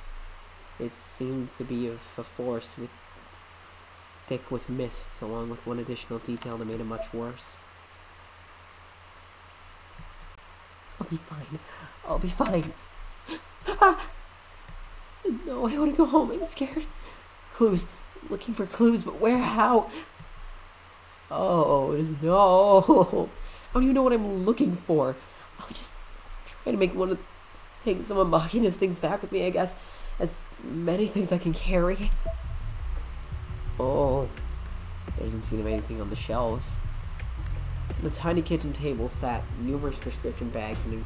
it seemed to be of a forest thick with mist, along with one additional detail that made it much worse. I'll be fine. I'll be fine. Ah! No, I want to go home. I'm scared. Clues. Looking for clues, but where? How? Oh, no. I don't even know what I'm looking for. I'll just try to make take some of Makina's things back with me, I guess. As many things I can carry. Oh. There doesn't seem to be anything on the shelves. On the tiny kitchen table sat numerous prescription bags and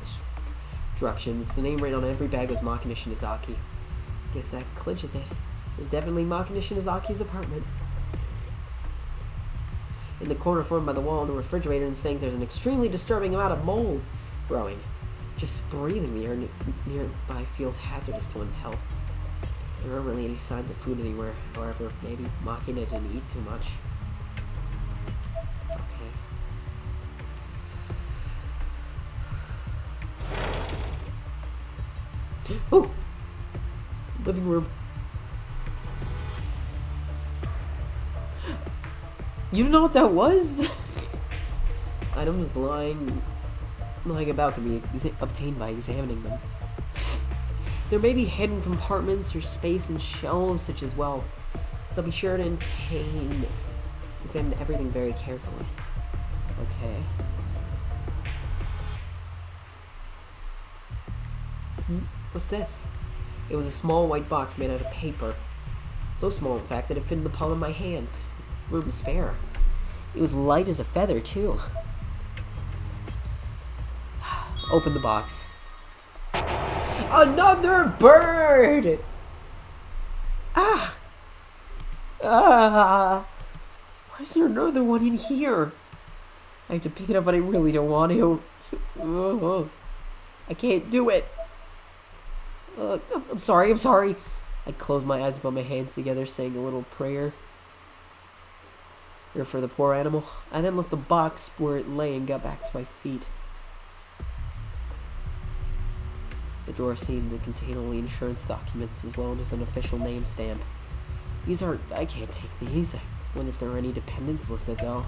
instructions. The name written on every bag was Makina Shinozaki. Guess that clinches it. It's definitely Makina Shinozaki's apartment. In the corner formed by the wall and the refrigerator and sink, there's an extremely disturbing amount of mold growing. Just breathing the air nearby feels hazardous to one's health. There aren't really any signs of food anywhere. However, maybe Makina didn't eat too much. Okay. Oh! Living room. You don't know what that was? Items lying about can be obtained by examining them. There may be hidden compartments or space in shelves such as well, so be sure to examine everything very carefully. Okay. What's this? It was a small white box made out of paper. So small, in fact, that it fit in the palm of my hand. Room to spare. It was light as a feather, too. Open the box. Another bird! Ah! Ah! Why is there another one in here? I have to pick it up, but I really don't want to. Oh, I can't do it. I'm sorry. I closed my eyes and put my hands together, saying a little prayer. Here for the poor animal. I then left the box where it lay and got back to my feet. The drawer seemed to contain only insurance documents as well as an official name stamp. I can't take these. I wonder if there are any dependents listed though.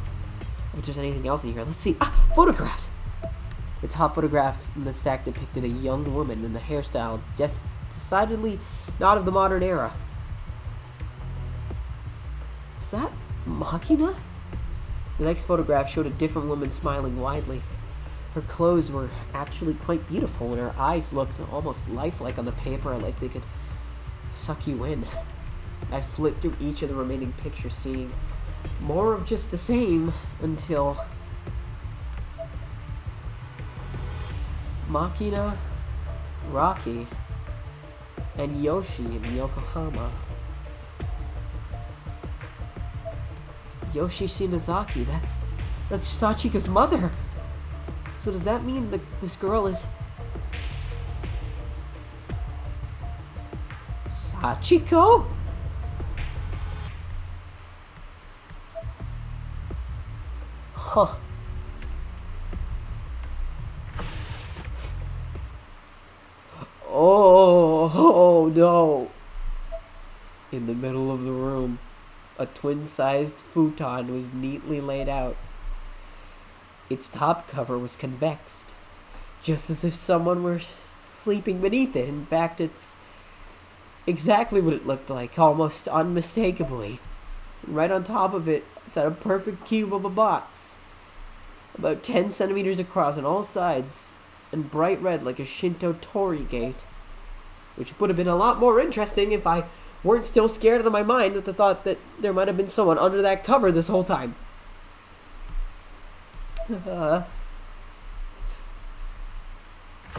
If there's anything else in here. Let's see. Ah! Photographs! The top photograph in the stack depicted a young woman in a hairstyle decidedly not of the modern era. Is that Makina? The next photograph showed a different woman smiling widely. Her clothes were actually quite beautiful, and her eyes looked almost lifelike on the paper, like they could suck you in. I flipped through each of the remaining pictures, seeing more of just the same, until Makina, Rocky, and Yoshi in Yokohama. Yoshi Shinozaki, that's Sachiko's mother. So does that mean this girl is... Chico? Huh. Oh no. In the middle of the room, a twin-sized futon was neatly laid out. Its top cover was convex, just as if someone were sleeping beneath it. In fact, it's exactly what it looked like, almost unmistakably. And right on top of it sat a perfect cube of a box, about 10 centimeters across on all sides, and bright red like a Shinto torii gate. Which would have been a lot more interesting if I weren't still scared out of my mind at the thought that there might have been someone under that cover this whole time.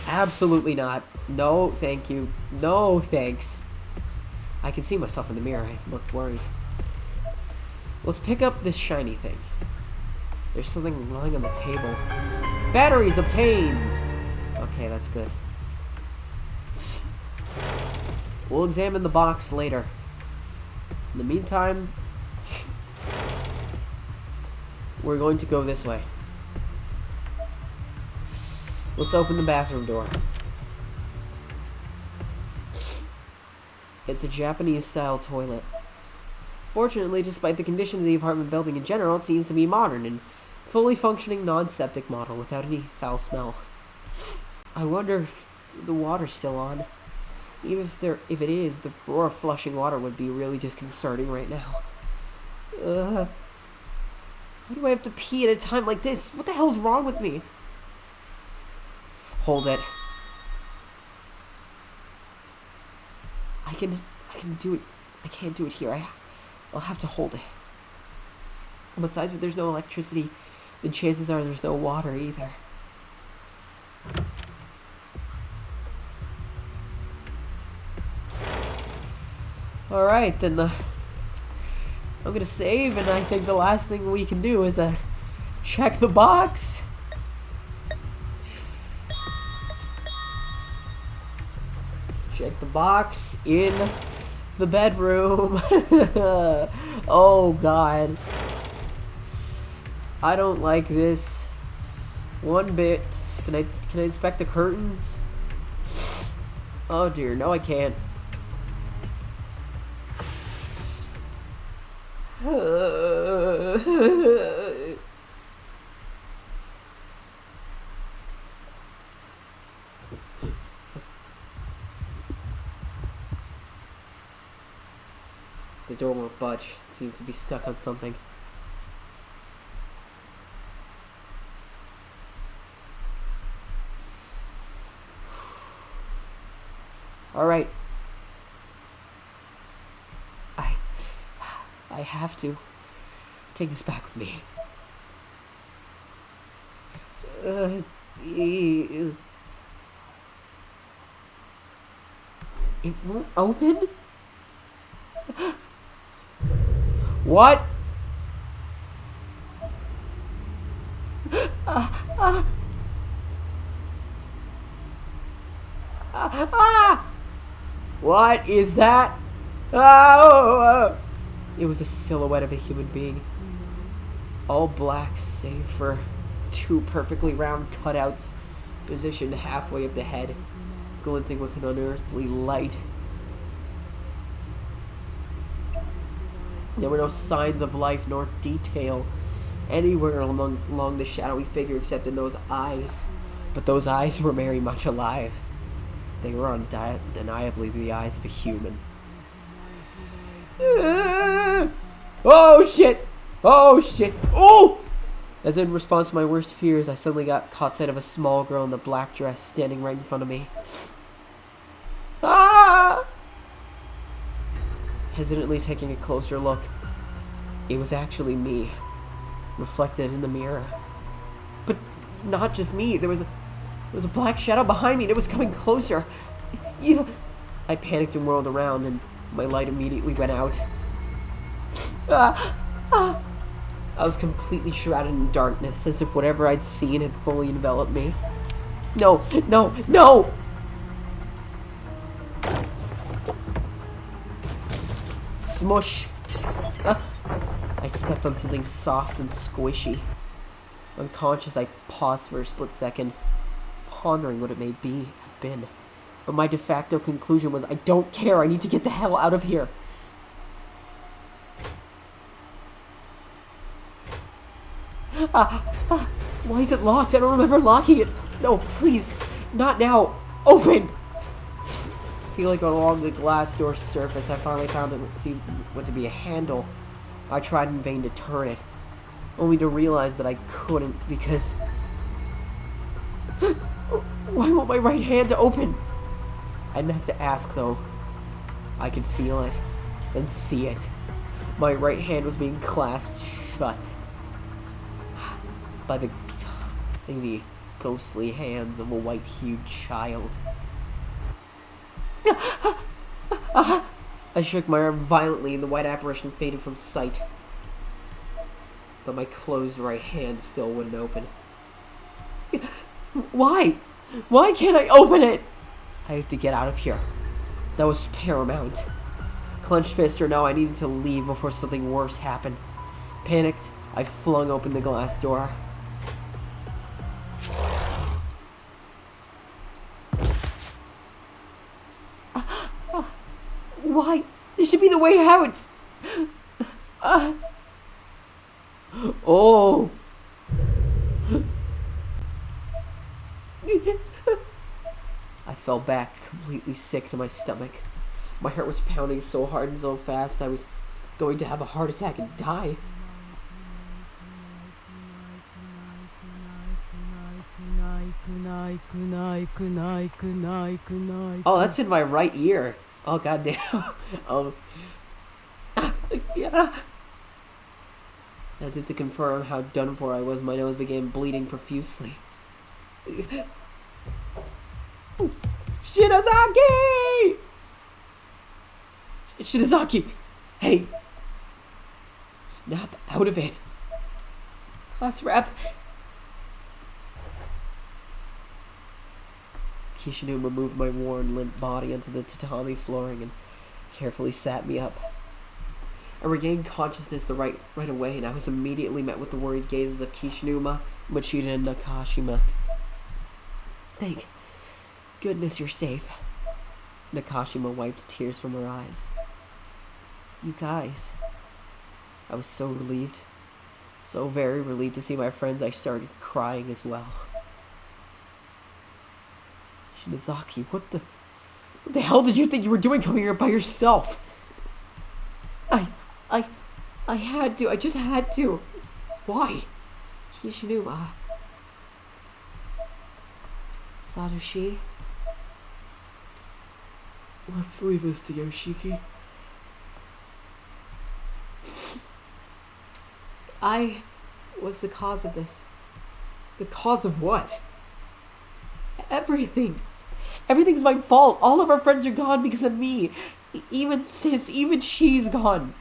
Absolutely not. No, thank you. No, thanks. I can see myself in the mirror. I looked worried. Let's pick up this shiny thing. There's something lying on the table. Batteries obtained! Okay, that's good. We'll examine the box later. In the meantime, we're going to go this way. Let's open the bathroom door. It's a Japanese-style toilet. Fortunately, despite the condition of the apartment building in general, it seems to be modern and fully functioning non-septic model without any foul smell. I wonder if the water's still on. Even if it is, the roar of flushing water would be really disconcerting right now. Why do I have to pee at a time like this? What the hell's wrong with me? Hold it. I can do it. I can't do it here. I'll have to hold it. Besides, if there's no electricity, then chances are there's no water either. Alright, then I'm gonna save, and I think the last thing we can do is check the box. Check the box in the bedroom. Oh god. I don't like this one bit. Can I inspect the curtains? Oh dear, no I can't. The door won't budge. It seems to be stuck on something. Alright. I have to take this back with me. It won't open? What? What is that? It was a silhouette of a human being. All black save for two perfectly round cutouts positioned halfway up the head, glinting with an unearthly light. There were no signs of life nor detail anywhere along the shadowy figure except in those eyes. But those eyes were very much alive. They were undeniably the eyes of a human. Oh shit! Oh shit! Oh! As in response to my worst fears, I suddenly got caught sight of a small girl in a black dress standing right in front of me. Ah! Hesitantly taking a closer look, it was actually me, reflected in the mirror. But not just me. There was a black shadow behind me, and it was coming closer. I panicked and whirled around, and my light immediately went out. I was completely shrouded in darkness, as if whatever I'd seen had fully enveloped me. No, no, no! Smush! I stepped on something soft and squishy. Unconscious, I paused for a split second, pondering what it may have been. But my de facto conclusion was, I don't care, I need to get the hell out of here. Why is it locked? I don't remember locking it. No, please, not now. Open! I feel like along the glass door surface, I finally found what to be a handle. I tried in vain to turn it, only to realize that I couldn't because... Why won't my right hand open? I didn't have to ask, though. I could feel it and see it. My right hand was being clasped shut by the ghostly hands of a white-hued child. I shook my arm violently and the white apparition faded from sight. But my closed right hand still wouldn't open. Why? Why can't I open it? I had to get out of here. That was paramount. Clenched fist or no, I needed to leave before something worse happened. Panicked, I flung open the glass door. Why? This should be the way out! Oh! I fell back, completely sick to my stomach. My heart was pounding so hard and so fast I was going to have a heart attack and die. Oh, that's in my right ear. Oh, goddamn. Yeah. As if to confirm how done for I was, my nose began bleeding profusely. Shinozaki! Shinozaki! Hey! Snap out of it. Last rep. Kishinuma moved my worn, limp body onto the tatami flooring and carefully sat me up. I regained consciousness right away, and I was immediately met with the worried gazes of Kishinuma, Machida, and Nakashima. Thank goodness you're safe. Nakashima wiped tears from her eyes. You guys. I was so relieved. So very relieved to see my friends, I started crying as well. Shinozaki, what the hell did you think you were doing coming here by yourself? I had to. I just had to. Why? Kishinuma. Satoshi. Let's leave this to Yoshiki. I was the cause of this. The cause of what? Everything. Everything's my fault. All of our friends are gone because of me. Even Sis, even she's gone.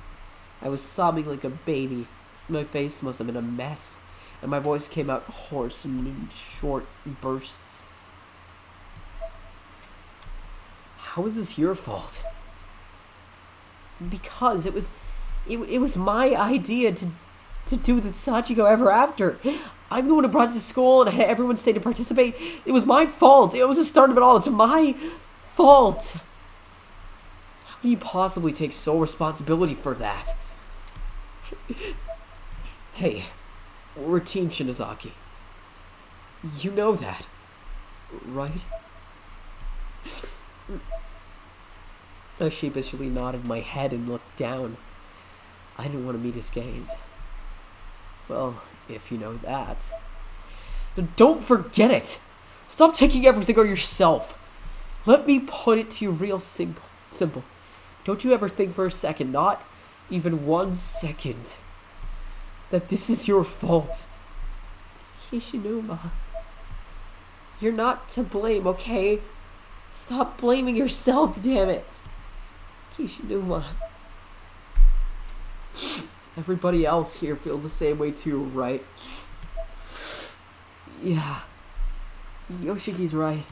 I was sobbing like a baby. My face must have been a mess, and my voice came out hoarse and in short bursts. How is this your fault? Because it was my idea to do the Sachiko Ever After. I'm the one who brought it to school and had everyone stay to participate. It was my fault. It was the start of it all. It's my fault. How can you possibly take sole responsibility for that? Hey, we're Team Shinozaki. You know that, right? I sheepishly nodded my head and looked down. I didn't want to meet his gaze. Well, if you know that. Don't forget it! Stop taking everything on yourself! Let me put it to you real simple. Don't you ever think for a second, not even 1 second, that this is your fault. Kishinuma. You're not to blame, okay? Stop blaming yourself, damn it! Kishinuma. Everybody else here feels the same way too, right? Yeah. Yoshiki's right.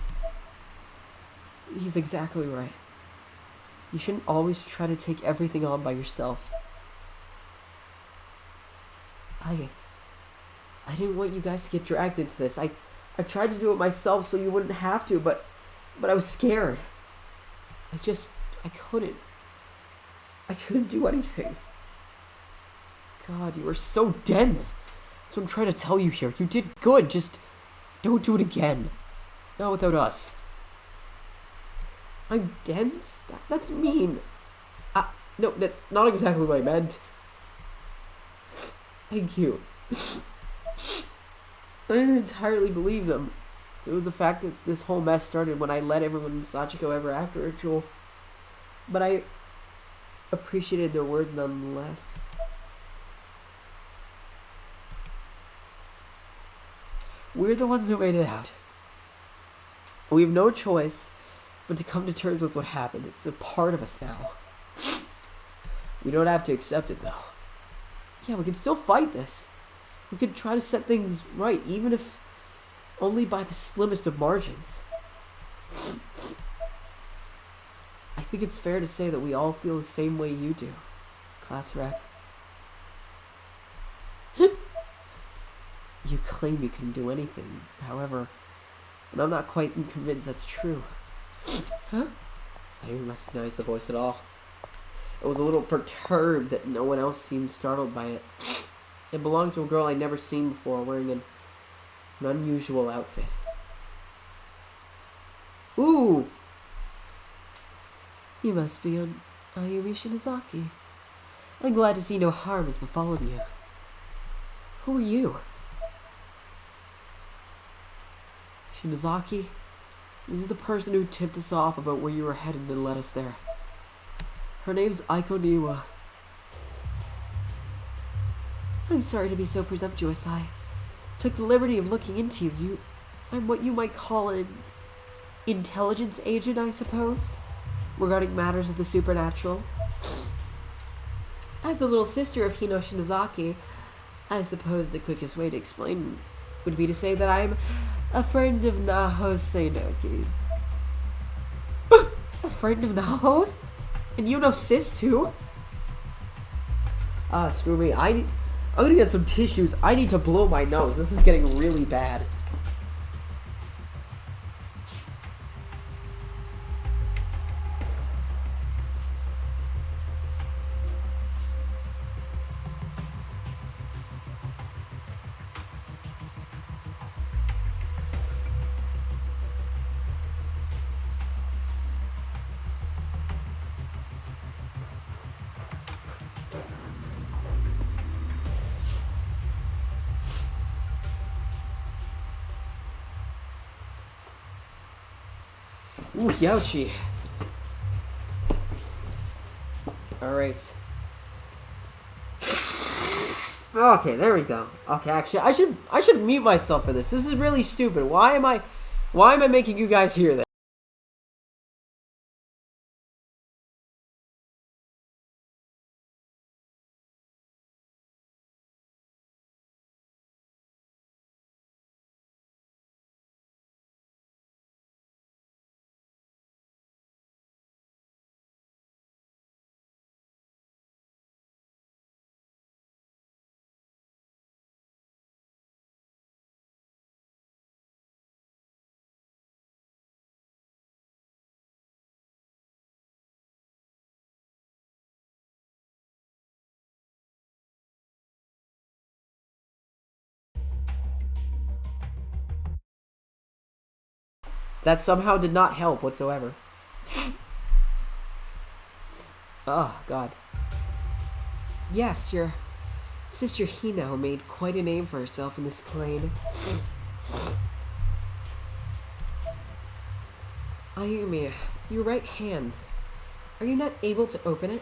He's exactly right. You shouldn't always try to take everything on by yourself. I didn't want you guys to get dragged into this. I tried to do it myself so you wouldn't have to, but I was scared. I couldn't. I couldn't do anything. God, you were so dense. That's what I'm trying to tell you here. You did good. Just don't do it again. Not without us. I'm dense? That's mean. No, that's not exactly what I meant. Thank you. I didn't entirely believe them. It was the fact that this whole mess started when I let everyone in Sachiko ever after ritual. But I appreciated their words nonetheless. We're the ones who made it out. We have no choice but to come to terms with what happened. It's a part of us now. We don't have to accept it, though. Yeah, we can still fight this. We could try to set things right, even if only by the slimmest of margins. I think it's fair to say that we all feel the same way you do, class rep. You claim you can do anything, however, but I'm not quite convinced that's true. Huh? I didn't recognize the voice at all. I was a little perturbed that no one else seemed startled by it. It belonged to a girl I'd never seen before, wearing an unusual outfit. Ooh! You must be an Ayumi Shinozaki. I'm glad to see no harm has befallen you. Who are you? Shinozaki? This is the person who tipped us off about where you were headed and led us there. Her name's Aiko Niwa. I'm sorry to be so presumptuous. I took the liberty of looking into you. I'm what you might call an intelligence agent, I suppose, regarding matters of the supernatural. As a little sister of Hino Shinozaki, I suppose the quickest way to explain would be to say that I'm a friend of Naho Seinoki's. A friend of Naho's? And you know sis too? Screw me. I'm gonna get some tissues. I need to blow my nose. This is getting really bad. Ooh, youchie. Alright. Okay, there we go. Okay, actually, I should mute myself for this. This is really stupid. Why am I making you guys hear this? That somehow did not help whatsoever. Oh, God. Yes, your sister Hino made quite a name for herself in this plane. Ayumi, your right hand. Are you not able to open it?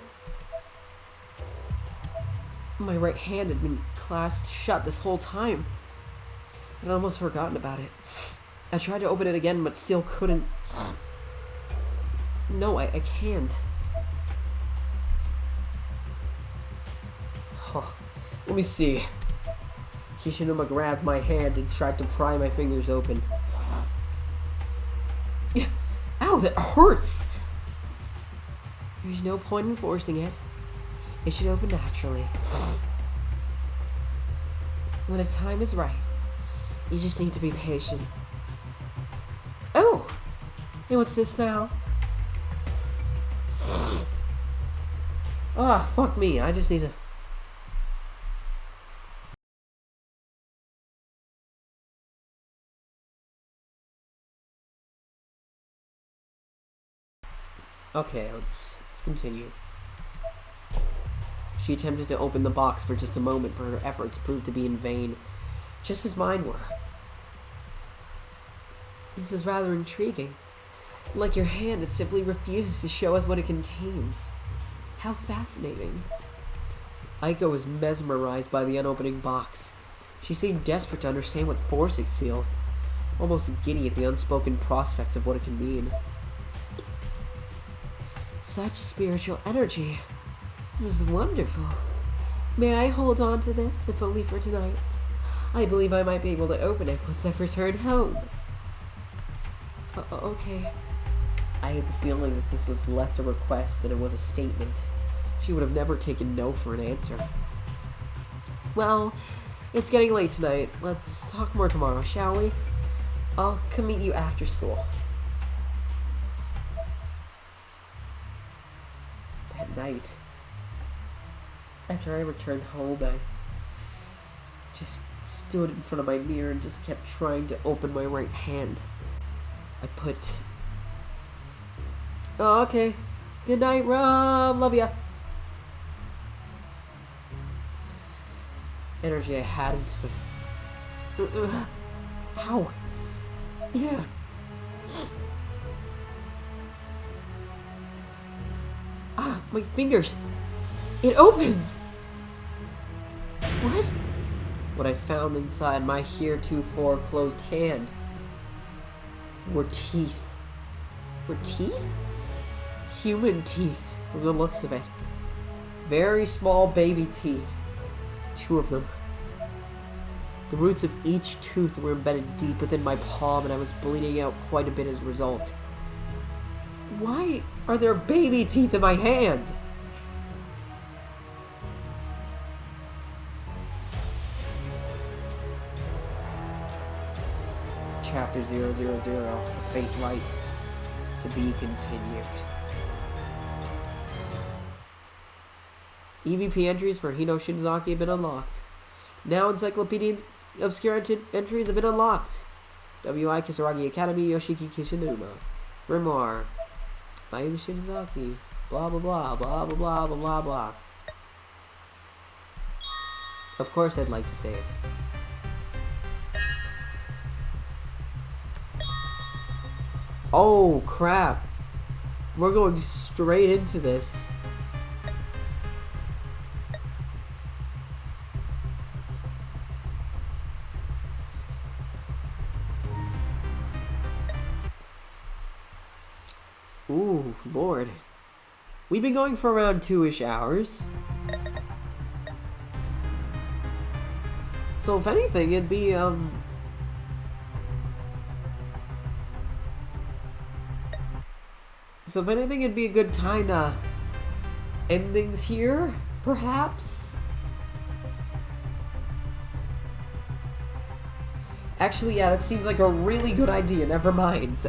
My right hand had been clasped shut this whole time. I'd almost forgotten about it. I tried to open it again, but still couldn't. No, I can't. Huh. Let me see. Kishinuma grabbed my hand and tried to pry my fingers open. Ow, that hurts! There's no point in forcing it. It should open naturally. When the time is right, you just need to be patient. Oh! Hey, what's this now? Ah, fuck me. I just need to... Okay, let's continue. She attempted to open the box for just a moment, but her efforts proved to be in vain, just as mine were. This is rather intriguing. Like your hand, it simply refuses to show us what it contains. How fascinating. Aiko was mesmerized by the unopening box. She seemed desperate to understand what force it sealed, almost giddy at the unspoken prospects of what it can mean. Such spiritual energy. This is wonderful. May I hold on to this, if only for tonight? I believe I might be able to open it once I've returned home. Okay. I had the feeling that this was less a request than it was a statement. She would have never taken no for an answer. Well, it's getting late tonight. Let's talk more tomorrow, shall we? I'll come meet you after school. That night, after I returned home, I just stood in front of my mirror and just kept trying to open my right hand. I put... Oh, okay. Good night, Rob. Love ya. Energy I had into it. Ow. Yeah. Ah, my fingers. It opens. What? What I found inside my heretofore closed hand were teeth. Were teeth? Human teeth, from the looks of it. Very small baby teeth. 2 of them. The roots of each tooth were embedded deep within my palm, and I was bleeding out quite a bit as a result. Why are there baby teeth in my hand? Chapter 000, A Fate Light, to be continued. EVP entries for Hino Shinzaki have been unlocked. Now Encyclopedia Obscure entries have been unlocked. WI Kisaragi Academy Yoshiki Kishinuma. For more, I am Shinzaki. Blah blah blah blah blah blah blah blah blah. Of course I'd like to save. Oh crap. We're going straight into this. Ooh, Lord. We've been going for around 2-ish hours. So if anything, it'd be, So if anything, it'd be a good time to end things here, perhaps? Actually, yeah, that seems like a really good idea. Never mind.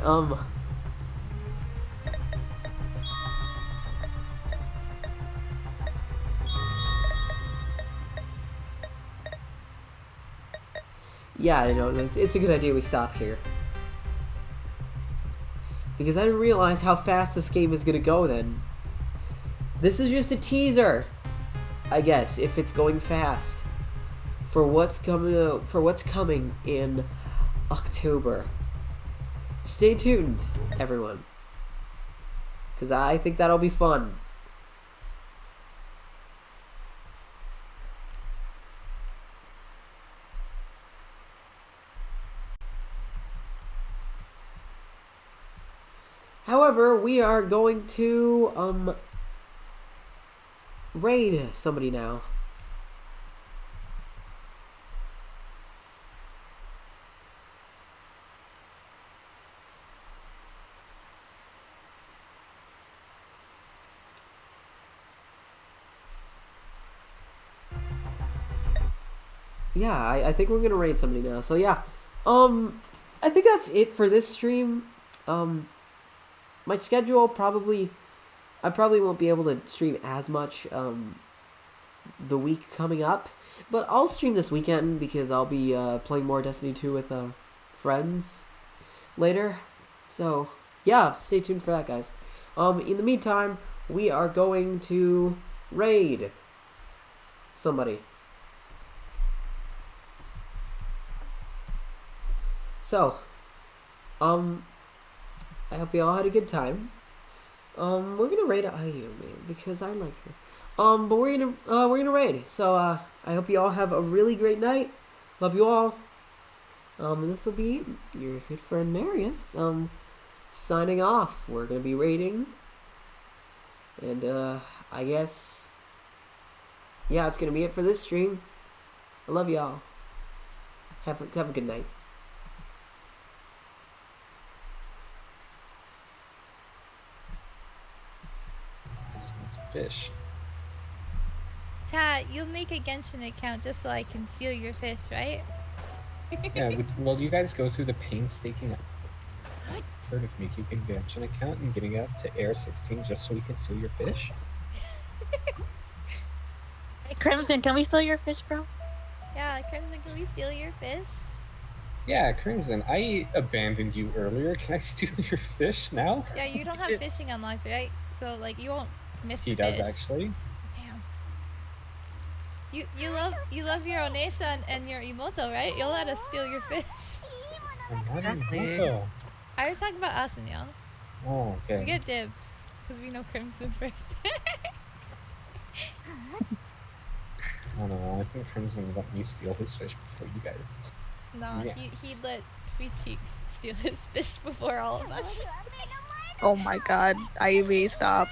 Yeah, I know, it's a good idea we stop here. Because I didn't realize how fast this game is gonna go then. This is just a teaser, I guess, if it's going fast. For what's coming in October. Stay tuned, everyone. Because I think that'll be fun. However, we are going to, raid somebody now. yeah, I think we're gonna raid somebody now. So yeah, I think that's it for this stream. My schedule I probably won't be able to stream as much the week coming up, but I'll stream this weekend because I'll be playing more Destiny 2 with friends later. So yeah, stay tuned for that, guys. In the meantime, we are going to raid somebody. So, I hope you all had a good time. We're gonna raid Ayu, man, because I like her. But we're gonna raid. So, I hope you all have a really great night. Love you all. And this will be your good friend Marius. Signing off. We're gonna be raiding. And, I guess, yeah, it's gonna be it for this stream. I love y'all. Have a good night.
Just need some fish.
Tat, you'll make a Genshin account just so I can steal your fish, right?
Yeah, well, you guys go through the painstaking effort of making a Genshin account and getting up to Air 16 just so we can steal your fish?
Hey, Crimson, can we steal your fish, bro?
Yeah, Crimson, can we steal your fish?
Yeah, Crimson, I abandoned you earlier. Can I steal your fish now?
Yeah, you don't have fishing unlocked, right? So like you won't miss
He
the
does
fish.
actually.
Damn. You love your Onesa and your Imoto, right? You'll let us steal your fish.
I'm not
Exactly.
Imoto.
I was talking about us and y'all.
Oh, okay.
We get dibs because we know Crimson first.
I don't know. I think Crimson would let me steal his fish before you guys.
No,
Yeah.
he'd let Sweet Cheeks steal his fish before all of us.
Oh my god, Ivy, stop.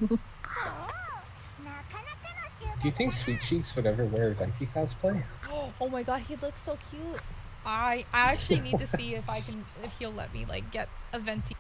Do you think Sweet Cheeks would ever wear a Venti cosplay?
Oh my god, he looks so cute. I actually need to see if he'll let me like get a Venti